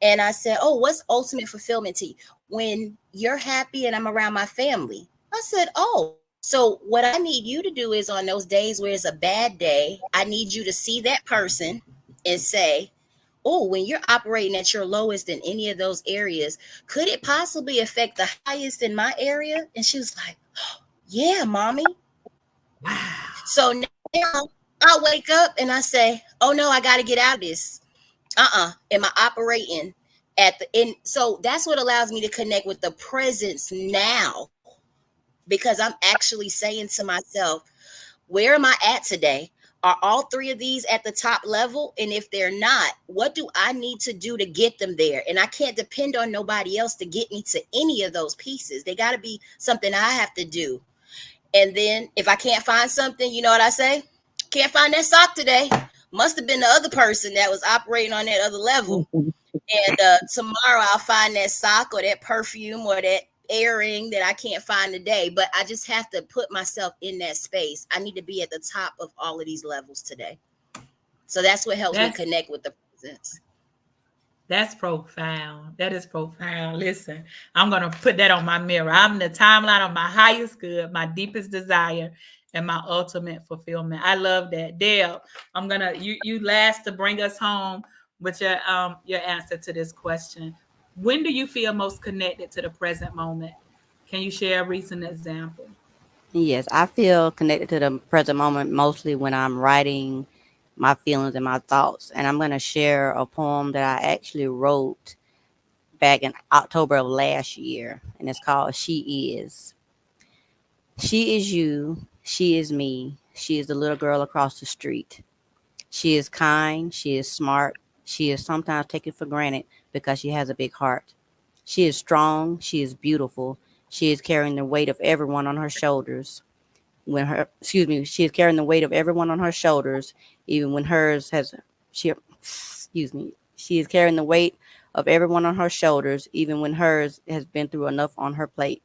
And I said, oh, what's ultimate fulfillment to you? When you're happy and I'm around my family. I said, oh, so what I need you to do is on those days where it's a bad day, I need you to see that person and say, oh, when you're operating at your lowest in any of those areas, could it possibly affect the highest in my area? And she was like, oh, yeah, mommy. Wow. So now I wake up and I say, oh no, I got to get out of this. Am I operating at the end? So that's what allows me to connect with the presence now because I'm actually saying to myself, where am I at today? Are all three of these at the top level? And if they're not, what do I need to do to get them there? And I can't depend on nobody else to get me to any of those pieces. They got to be something I have to do. And then if I can't find something, you know what I say? Can't find that sock today. Must have been the other person that was operating on that other level. And tomorrow I'll find that sock or that perfume or that earring that I can't find today. But I just have to put myself in that space. I need to be at the top of all of these levels today. So that's what helps me That's connect with the presence. That's profound. That is profound. Listen, I'm gonna put that on my mirror. I'm the timeline of my highest good, my deepest desire, and my ultimate fulfillment. I love that. Dale, I'm gonna you last to bring us home with your answer to this question. When do you feel most connected to the present moment? Can you share a recent example? Yes, I feel connected to the present moment mostly when I'm writing my feelings and my thoughts. And I'm going to share a poem that I actually wrote back in October of last year. And it's called She Is. She is you. She is me. She is the little girl across the street. She is kind. She is smart. She is sometimes taken for granted because she has a big heart. She is strong. She is beautiful. She is carrying the weight of everyone on her shoulders. When her excuse me, she is carrying the weight of everyone on her shoulders, even when hers has she excuse me, she is carrying the weight of everyone on her shoulders, even when hers has been through enough on her plate.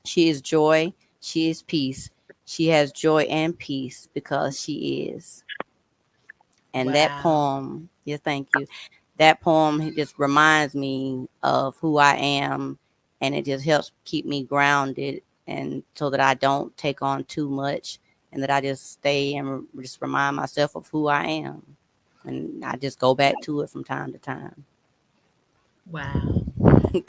She is joy, she is peace. She has joy and peace because she is. And that Wow. poem, yeah, thank you. That poem it just reminds me of who I am, and it just helps keep me grounded, and so that I don't take on too much, and that I just stay and just remind myself of who I am, and I just go back to it from time to time. Wow.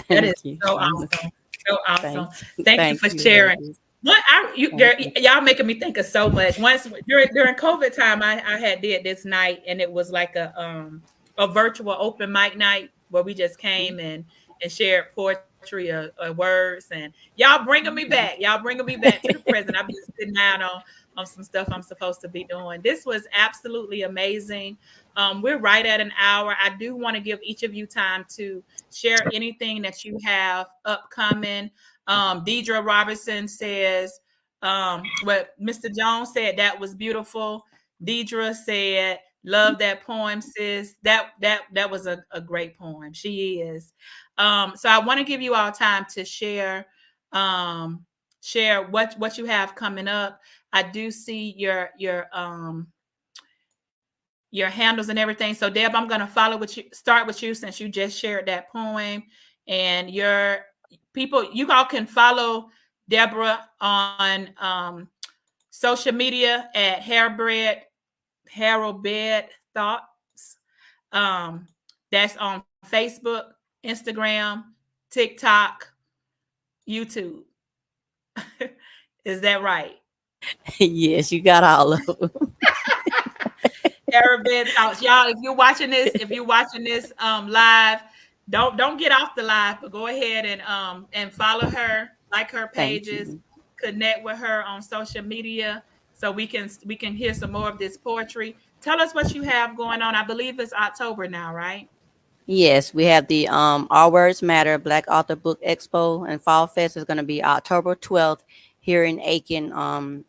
That is Thank you. so awesome. So awesome. Thank Thank you thank for you, sharing. ladies. What I you Thank girl, you. y'all making me think of so much. Once during COVID time, I had did this night, and it was like a virtual open mic night where we just came and shared poetry or words, and y'all bringing me back. Mhm. Y'all bringing me back to the present. I've been sitting down on some stuff I'm supposed to be doing. This was absolutely amazing. We're right at an hour. I do want to give each of you time to share anything that you have upcoming. Deidre Robertson says, what Mr. Jones said, that was beautiful. Deidre said, love that poem, sis. That was a great poem. She is. So I want to give you all time to um, share what you have coming up. I do see your handles and everything. So Deb, I'm gonna follow with you, start with you since you just shared that poem. And your people, you all can follow Deborah on social media at Harold Bed Thoughts. Um, that's on Facebook, Instagram, TikTok, YouTube. Is that right? Yes, you got all of them. Arabid thoughts, y'all. If you're watching this live, don't get off the live, but go ahead and follow her, like her Thank pages, you. connect with her on social media, so we can hear some more of this poetry. Tell us what you have going on. I believe it's October now, right? Yes, we have the Our Words Matter Black Author Book Expo and Fall Fest is going to be October 12th here in Aiken.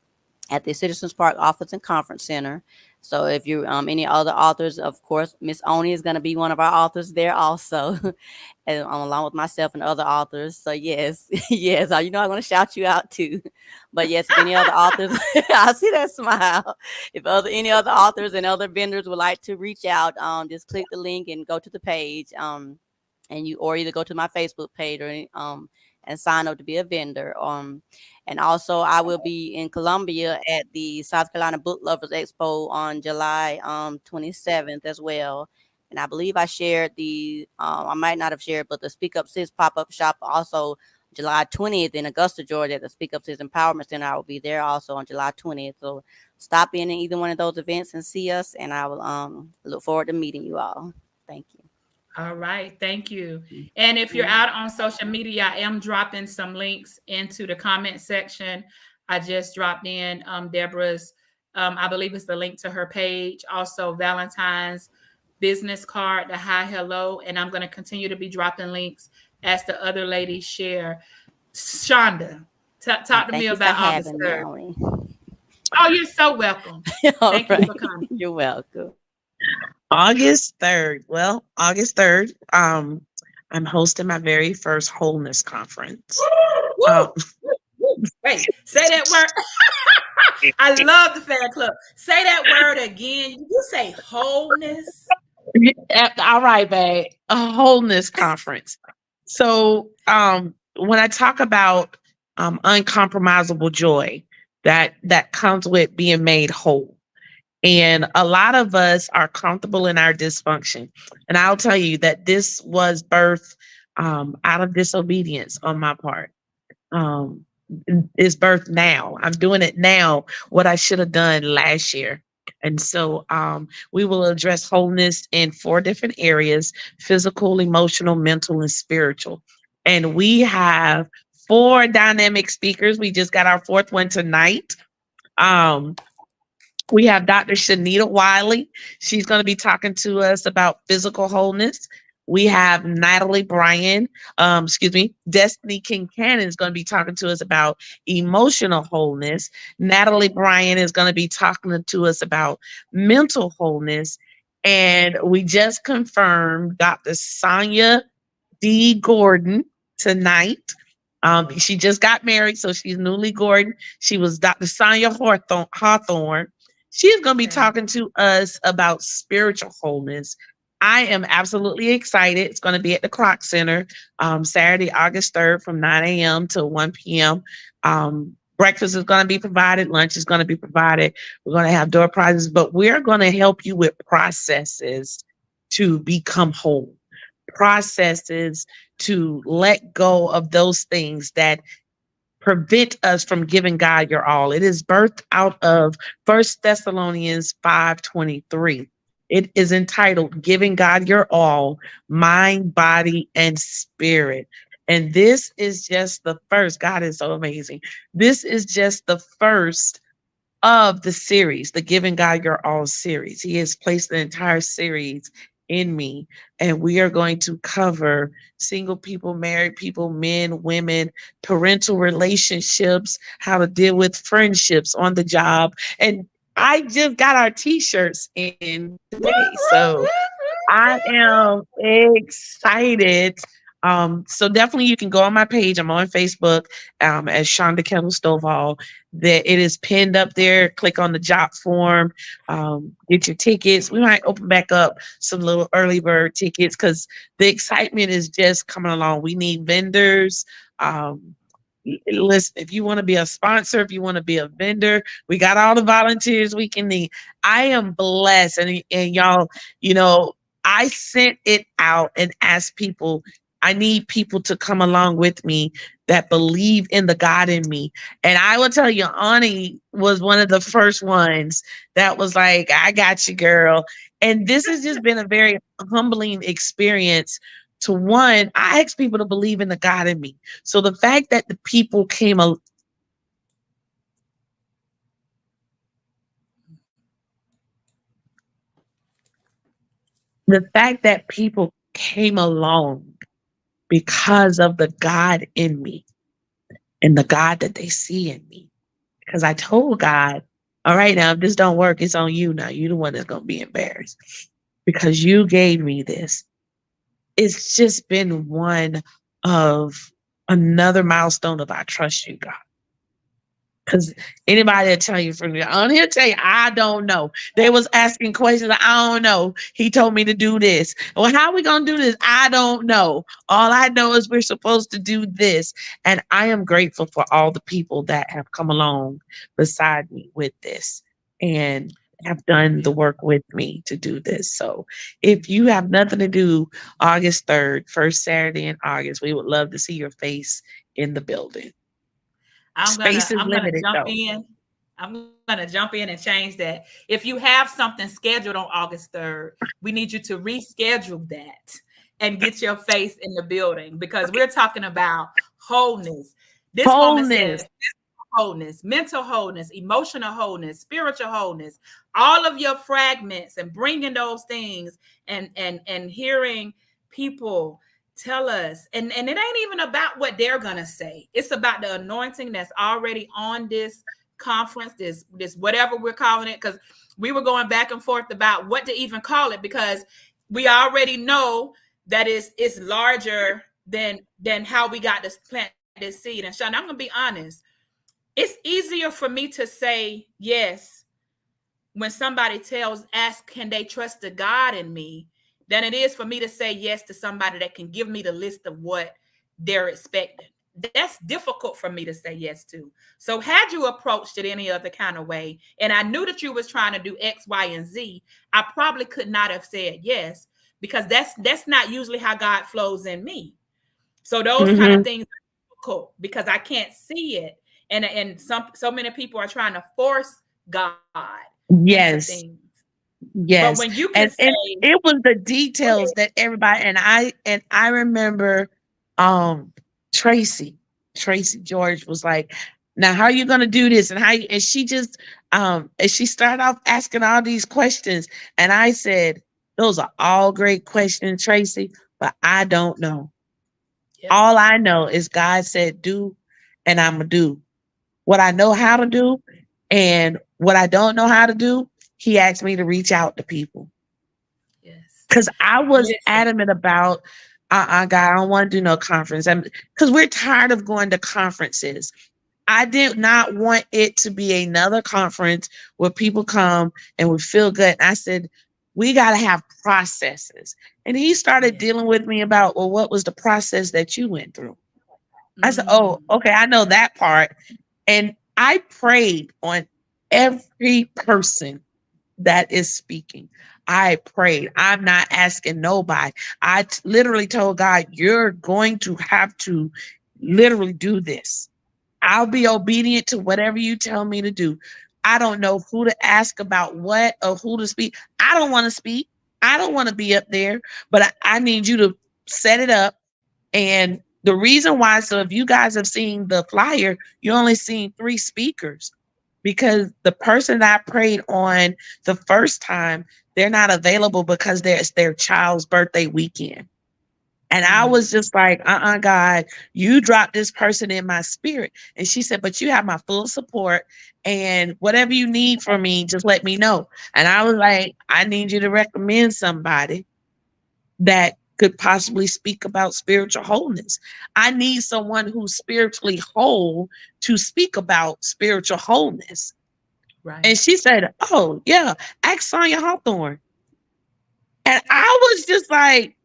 At the Citizens Park Office and Conference Center. So if you any other authors, of course, Miss Onnie is going to be one of our authors there also, and along with myself and other authors. So yes, yes, you know I'm going to shout you out too. But yes, if any other authors, I see that smile. If any other authors and other vendors would like to reach out, just click the link and go to the page. And you or either go to my Facebook page or and sign up to be a vendor. And also I will be in Columbia at the South Carolina Book Lovers Expo on July 27th as well. And I believe I shared I might not have shared, but the Speak Up Sis pop up shop also July 20th in Augusta, Georgia at the Speak Up Sis Empowerment Center. I will be there also on July 20th. So stop in either one of those events and see us. And I will look forward to meeting you all. Thank you. All right, thank you. And if you're Mhm. out on social media, I am dropping some links into the comment section. I just dropped in Deborah's, I believe it's the link to her page, also Valentine's business card, the hi hello, and I'm going to continue to be dropping links as the other ladies share. Shonda, talk to me Thank you for about August having me, 3rd. Onnie. Oh, you're so welcome. All Thank you for right. coming. You're welcome. August 3rd. Well, August 3rd, I'm hosting my very first wholeness conference. Um, Woo! Woo! Woo! Hey, say that word. I love the fan club. Say that word again. You say wholeness. all right, babe. A wholeness conference. So, when I talk about uncompromisable joy, that comes with being made whole. And a lot of us are comfortable in our dysfunction. And I'll tell you that this was birthed out of disobedience on my part. Um, is birthed now. I'm doing it now, what I should have done last year. And so we will address wholeness in four different areas: physical, emotional, mental, and spiritual. And we have four dynamic speakers. We just got our fourth one tonight. Um, we have Dr. Shanita Wiley. She's going to be talking to us about physical wholeness. We have Natalie Bryan, Destiny King Cannon is going to be talking to us about emotional wholeness. Natalie Bryan is going to be talking to us about mental wholeness. And we just confirmed Dr. Sonia D. Gordon tonight. She just got married, so she's newly Gordon. She was Dr. Sonia Hawthorne. She is going to be Okay. talking to us about spiritual wholeness. I am absolutely excited. It's going to be at the Croc Center Saturday, August 3rd from 9 a.m. to 1 p.m. Breakfast is going to be provided, lunch is going to be provided. We're going to have door prizes, but we're going to help you with processes to become whole, processes to let go of those things that prevent us from giving God your all. It is birthed out of First Thessalonians 5:23. It is entitled Giving God Your All, Mind, Body, and Spirit. And this is just the first. God is so amazing. This is just the first of the series, the Giving God Your All series. He has placed an entire series in me, and we are going to cover single people, married people, men, women, parental relationships, how to deal with friendships on the job. And I just got our t-shirts in today. So I am excited. So definitely you can go on my page. I'm on Facebook as Shonda Kettle Stovall. That it is pinned up there. Click on the job form. Get your tickets. We might open back up some little early bird tickets because the excitement is just coming along. We need vendors. Listen, if you want to be a sponsor, if you want to be a vendor, we got all the volunteers we can need. I am blessed, and y'all, you know, I sent it out and asked people, I need people to come along with me that believe in the God in me. And I will tell you, Onnie was one of the first ones that was like, I got you, girl. And this has just been a very humbling experience. To one, I ask people to believe in the God in me. So the fact that the people the fact that people came along because of the God in me and the God that they see in me. Because I told God, all right, now if this don't work, it's on you now. You the one that's gonna be embarrassed because you gave me this. It's just been one of another milestone of I trust you, God. Because anybody that tell you from on here tell you, I don't know. They was asking questions. I don't know. He told me to do this. Well, how are we gonna do this? I don't know. All I know is we're supposed to do this. And I am grateful for all the people that have come along beside me with this and have done the Yeah. work with me to do this. So if you have nothing to do August 3rd, first Saturday in August, we would love to see your face in the building. Space is I'm gonna limited jump though. in. I'm gonna jump in and change that. If you have something scheduled on August 3rd, we need you to reschedule that. and get your face in the building because we're talking about wholeness. This woman said Wholeness. wholeness, mental wholeness, emotional wholeness, spiritual wholeness, all of your fragments, and bringing those things and hearing people tell us, and it ain't even about what they're gonna say. It's about the anointing that's already on this conference, this whatever we're calling it, because we were going back and forth about what to even call it, because we already know that it's larger than how we got to plant this seed. And Sean, I'm gonna be honest, it's easier for me to say yes when somebody ask, can they trust the God in me, than it is for me to say yes to somebody that can give me the list of what they're expecting. That's difficult for me to say yes to. So had you approached it any other kind of way, and I knew that you was trying to do X, Y, and Z, I probably could not have said yes, because that's not usually how God flows in me. So those kind of Hmm. things are difficult because I can't see it. And so many people are trying to force God into things. Yes. But when Yes. you can And say, it was the go ahead. details that everybody, and I remember um Tracy, Tracy George was like, now how are you gonna do this? And she just and she started off asking all these questions. And I said, those are all great questions, Tracy, but I don't know. Yep. All I know is God said do, and I'm gonna do what I know how to do, and what I don't know how to do, he asked me to reach out to people. Yes. Because I was Listen. adamant about, God, I don't want to do no conference. Because we're tired of going to conferences. I did not want it to be another conference where people come and we feel good. And I said, we got to have processes. And he started Yeah. dealing with me about, well, what was the process that you went through? I said, oh, Mm. okay, I know that part. And I prayed on every person that is speaking. I prayed. I'm not asking nobody. Literally told God, you're going to have to literally do this. I'll be obedient to whatever you tell me to do. I don't know who to ask about what or who to speak. I don't want to speak. I don't want to be up there, but I need you to set it up. And the reason why, so if you guys have seen the flyer, you only seen 3 speakers, because the person that I prayed on the first time, they're not available because it's their child's birthday weekend. And I was Mm. just like, God, you dropped this person in my spirit. And she said, but you have my full support. And whatever you need from me, just let me know. And I was like, I need you to recommend somebody that could possibly speak about spiritual wholeness. I need someone who's spiritually whole to speak about spiritual wholeness. Right. And she said, oh, yeah, ask Sonya Hawthorne. And I was just like,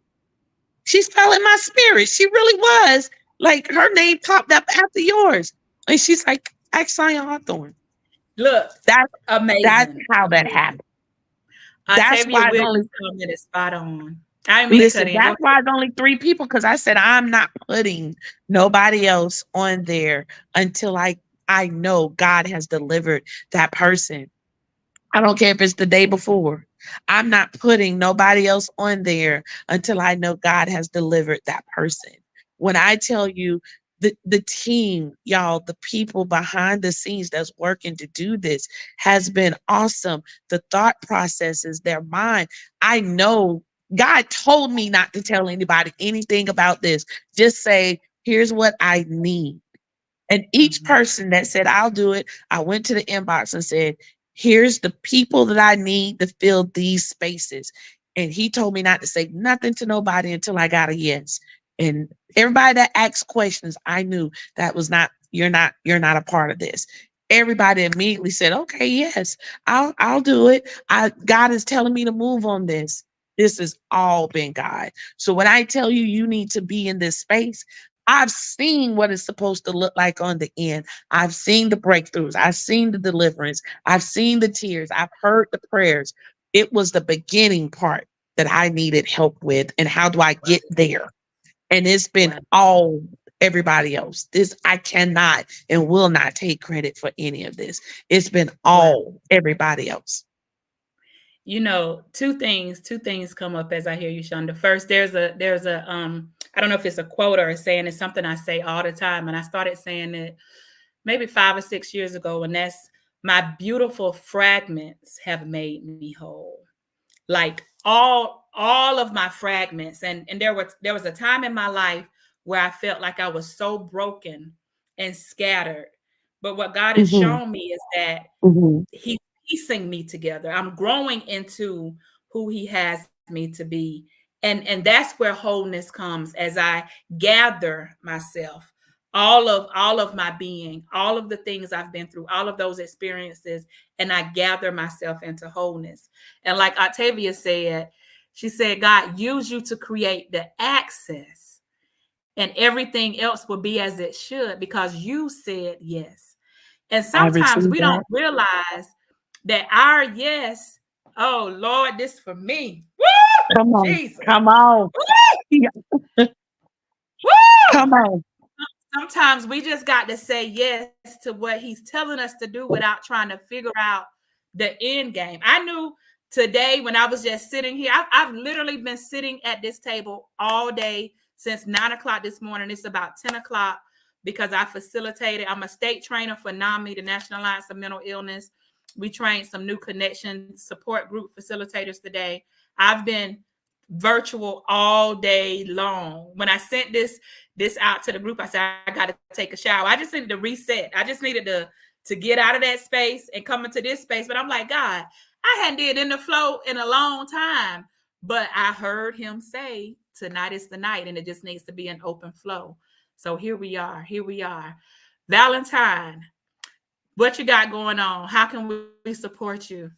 she's fell in my spirit. She really was. Like her name popped up after yours. And she's like, ask Sonya Hawthorne. Look, That's that's amazing. how that Amazing. happened. That's Octavia why it's only Williams comment is spot on. I didn't mean to cut listen, in. Go that's ahead. why it's only 3 people, because I said I'm not putting nobody else on there until I know God has delivered that person. I don't care if it's the day before. I'm not putting nobody else on there until I know God has delivered that person. When I tell you, the team, y'all, the people behind the scenes that's working to do this has been awesome. The thought processes, their mind. I know God told me not to tell anybody anything about this. Just say, here's what I need. And each Mhm. person that said, I'll do it, I went to the inbox and said, here's the people that I need to fill these spaces. And he told me not to say nothing to nobody until I got a yes. And everybody that asked questions, I knew that was not, you're not a part of this. Everybody immediately said, okay, yes, I'll do it. God is telling me to move on this. This has all been God. So when I tell you, you need to be in this space, I've seen what it's supposed to look like on the end. I've seen the breakthroughs. I've seen the deliverance. I've seen the tears. I've heard the prayers. It was the beginning part that I needed help with. And how do I get there? And it's been Wow. all everybody else. This, I cannot and will not take credit for any of this. It's been Wow. all everybody else. two things come up as I hear you, Shonda. First, there's a I don't know if it's a quote or a saying. It's something I say all the time, and I started saying it maybe 5 or 6 years ago, and that's my beautiful fragments have made me whole. Like all of my fragments, and there was a time in my life where I felt like I was so broken and scattered. But what God has Mhm. shown me is that Mhm. He's piecing me together. I'm growing into who He has me to be. And that's where wholeness comes as I gather myself, all of my being, all of the things I've been through, all of those experiences, and I gather myself into wholeness. And like Octavia said, she said, God used you to create the access, and everything else will be as it should because you said yes. And I sometimes received we don't that. realize that our yes, oh Lord, this for me. Woo! Come on. Jesus. Come on. Woo! Yeah. Woo! Come on. Sometimes we just got to say yes to what He's telling us to do without trying to figure out the end game. I knew today when I was just sitting here, I've literally been sitting at this table all day since 9 o'clock this morning. It's about 10 o'clock because I facilitated. I'm a state trainer for NAMI, the National Alliance of Mental Illness. We trained some new connection support group facilitators today. I've been virtual all day long. When I sent this out to the group, I said I got to take a shower. I just needed to reset. I just needed to get out of that space and come into this space. But I'm like, God, I hadn't did in the flow in a long time. But I heard Him say, tonight is the night, and it just needs to be an open flow. So here we are. Here we are. Valentine, what you got going on? How can we support you?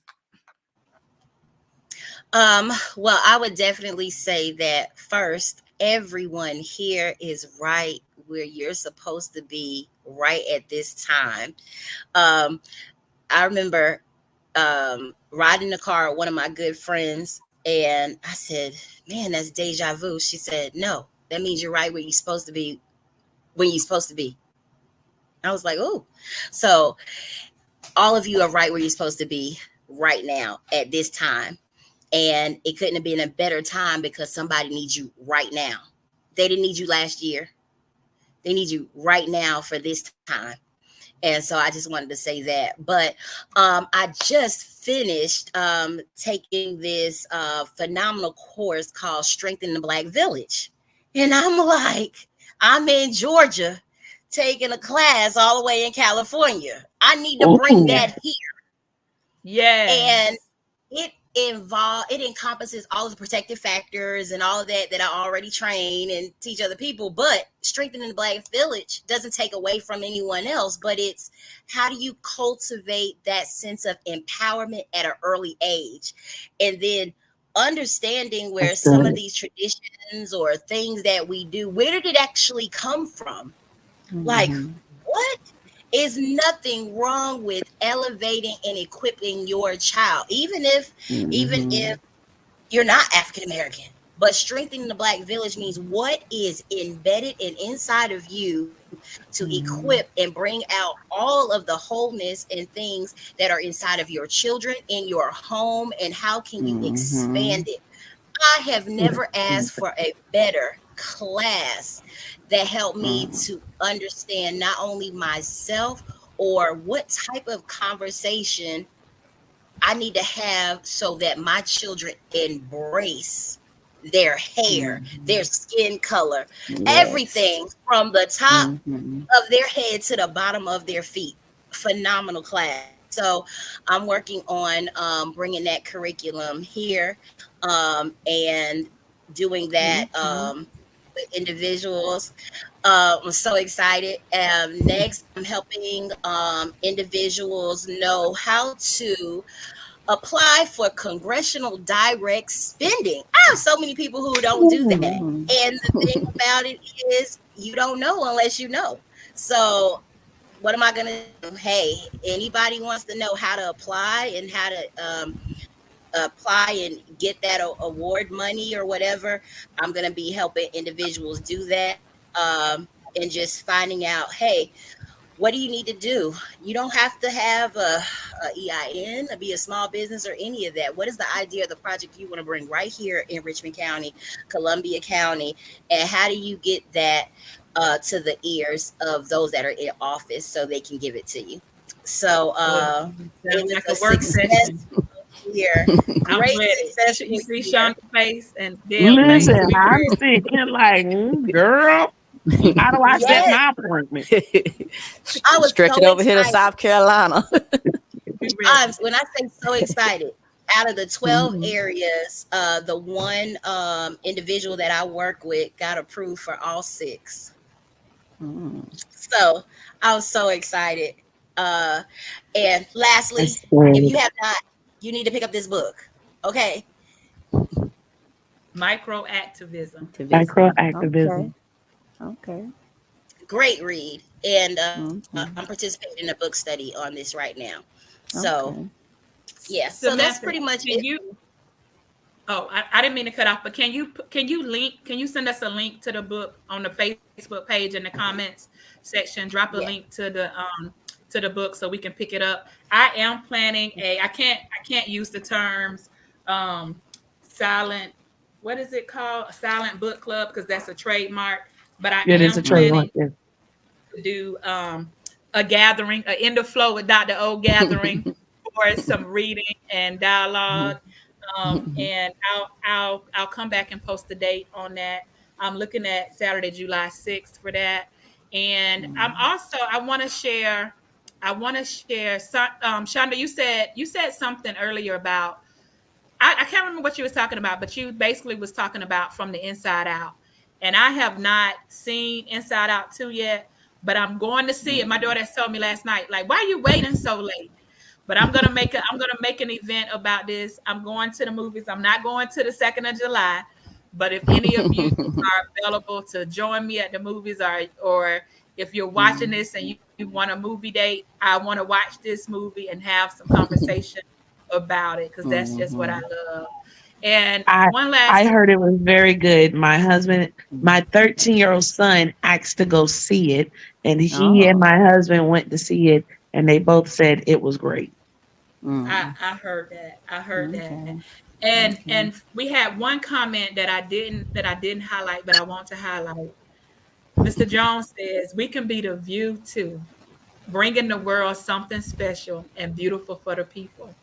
Well, I would definitely say that first, everyone here is right where you're supposed to be right at this time. Um, I remember riding the car with one of my good friends, and I said, "Man, that's deja vu." She said, "No, that means you're right where you're supposed to be when you're supposed to be." I was like, "Oh," so all of you are right where you're supposed to be right now at this time. And it couldn't have been a better time because somebody needs you right now. They didn't need you last year. They need you right now for this time. And so I just wanted to say that. But I just finished taking this phenomenal course called Strengthen the Black Village. And I'm like, I'm in Georgia taking a class all the way in California. I need to bring Ooh. that Yes. here. And Yes. it encompasses all of the protective factors and all of that I already train and teach other people. But strengthening the Black village doesn't take away from anyone else, but it's how do you cultivate that sense of empowerment at an early age, and then understanding where That's some of good. these traditions or things that we do, where did it actually come from? Like, Mm-hmm. what? Is nothing wrong with elevating and equipping your child, even if Mm-hmm. you're not African American. But strengthening the Black village means what is embedded and inside of you to equip Mm-hmm. and bring out all of the wholeness and things that are inside of your children in your home, and how can you Mm-hmm. expand it. I have never asked for a better class that helped me to understand not only myself or what type of conversation I need to have so that my children embrace their hair, their Mm-hmm. skin color, Yes. everything from the top Mm-hmm. of their head to the bottom of their feet. Phenomenal class. So I'm working on bringing that curriculum here, and doing that Okay. with individuals. I'm so excited. Next, I'm helping individuals know how to apply for congressional direct spending. I have so many people who don't do that. Mm-hmm. And the thing about it is, you don't know unless you know. So, what am I going to do? Hey, anybody wants to know how to apply and how to apply and get that award money or whatever, I'm going to be helping individuals do that. And just finding out, hey, What do you need to do? You don't have to have a EIN, be a small business, or any of that. What is the idea of the project you want to bring right here in Richmond County, Columbia County, and how do you get that to the ears of those that are in office so they can give it to you? So Oh, it it sounds was like a a work session. successful year, I'm great ready. You successful see year. Shonda's face and Deb's Listen, face. We I'm ready. thinking like, girl, how do I set Yes, my appointment? I was Stretch it so over here to excited. South Carolina. We ready. When I say so excited, out of the 12 Mhm. areas, the one individual that I work with got approved for all six. Mm. So I was so excited. Uh, and lastly, That's if good. you have not, you need to pick up this book. Okay, Micro activism. Activism. Okay. Microactivism. Okay. great read. And I'm Okay. participating in a book study on this right now. So, Okay. yeah, so that's Samantha, pretty much can it. you? Oh, I didn't mean to cut off, but can you send us a link to the book on the Facebook page in the comments section? Drop a Yeah. link to the book so we can pick it up. I am planning a. I can't use the terms um silent. What is it called? A silent book club because that's a trademark. But I It is am a planning trademark. Yes. to do a gathering, a end of flow with Dr. O gathering for some reading and dialogue. And I'll come back and post the date on that. I'm looking at Saturday, July 6th for that. And I'm also I want to share Shonda, you said something earlier about I can't remember what you was talking about, but you basically was talking about from the inside out. And I have not seen Inside Out 2 yet, but I'm going to see it. My daughter told me last night, like, why are you waiting so late? But I'm gonna make an event about this. I'm going to the movies. I'm not going to the 2nd of July. But if any of you are available to join me at the movies, or if you're watching this and you want a movie date, I want to watch this movie and have some conversation about it because that's just what I Mhm. love. And I one last I thing, heard it was very good. My 13-year-old son asked to go see it, and he and Oh. my husband went to see it, and they both said it was great. Mm. I heard that. I heard that. Okay. And Okay. we had one comment that I didn't highlight, but I want to highlight. Mr. Jones says we can be the view too, bringing the world something special and beautiful for the people.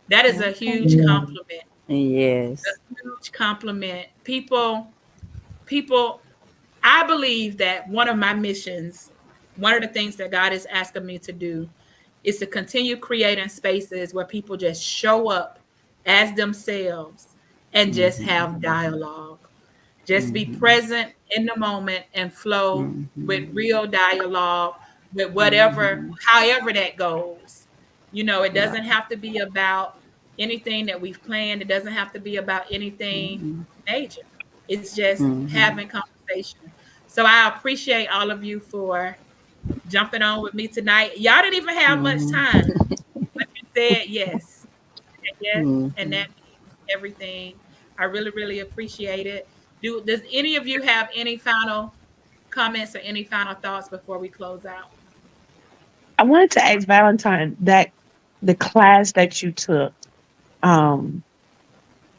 That is a Okay. huge Yeah. compliment. A Yes. huge compliment. People, I believe that one of my missions, one of the things that God is asking me to do is to continue creating spaces where people just show up as themselves and just Mhm. have dialogue. Just be Mhm. present in the moment and flow with Mhm. real dialogue, with whatever, Mhm. however that goes. It Yeah. doesn't have to be about anything that we've planned. It doesn't have to be about anything Mhm. major. It's just Mhm. having conversation. So I appreciate all of you for jumping on with me tonight. Y'all didn't even have much Mhm. time, but you said yes. Yes, and Mhm. that means everything. I really, really appreciate it. Does any of you have any final comments or any final thoughts before we close out? I wanted to ask Valentine that the class that you took, um,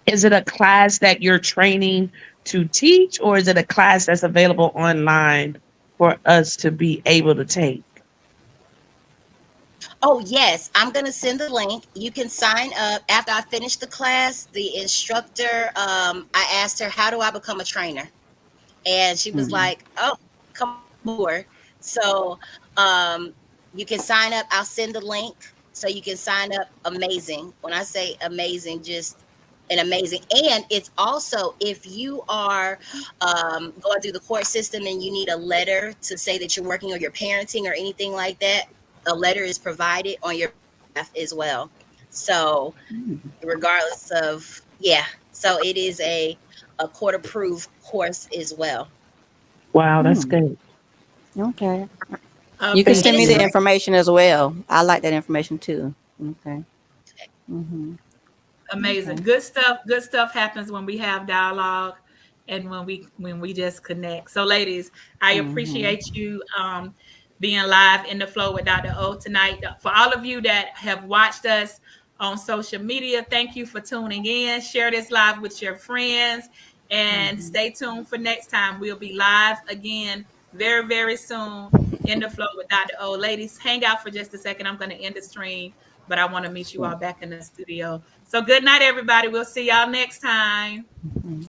is it a class that you're training to teach, or is it a class that's available online for us to be able to take? Oh, yes. I'm going to send the link. You can sign up. After I finish the class, the instructor, I asked her, how do I become a trainer? And she was Mhm. like, oh, come on board. So you can sign up. I'll send the link so you can sign up. Amazing. When I say amazing, just an amazing. And it's also if you are going through the court system and you need a letter to say that you're working on your parenting or anything like that, a letter is provided on your behalf as well. So regardless of, yeah, so it is a court approved course as well. Wow, that's Mm. good. Okay. You can Thank And send me it's the you. free. information as well. I like that information too. Okay. Mhm. Amazing. Okay. Good stuff happens when we have dialogue and when we just connect. So ladies, I Mhm. appreciate you. being live in the flow with Dr. O tonight. For all of you that have watched us on social media, thank you for tuning in. Share this live with your friends and Mhm. stay tuned for next time. We'll be live again very, very soon in the flow with Dr. O. Ladies, hang out for just a second. I'm going to end the stream, but I want to meet you Sure. all back in the studio. So good night, everybody. We'll see y'all next time. Mhm.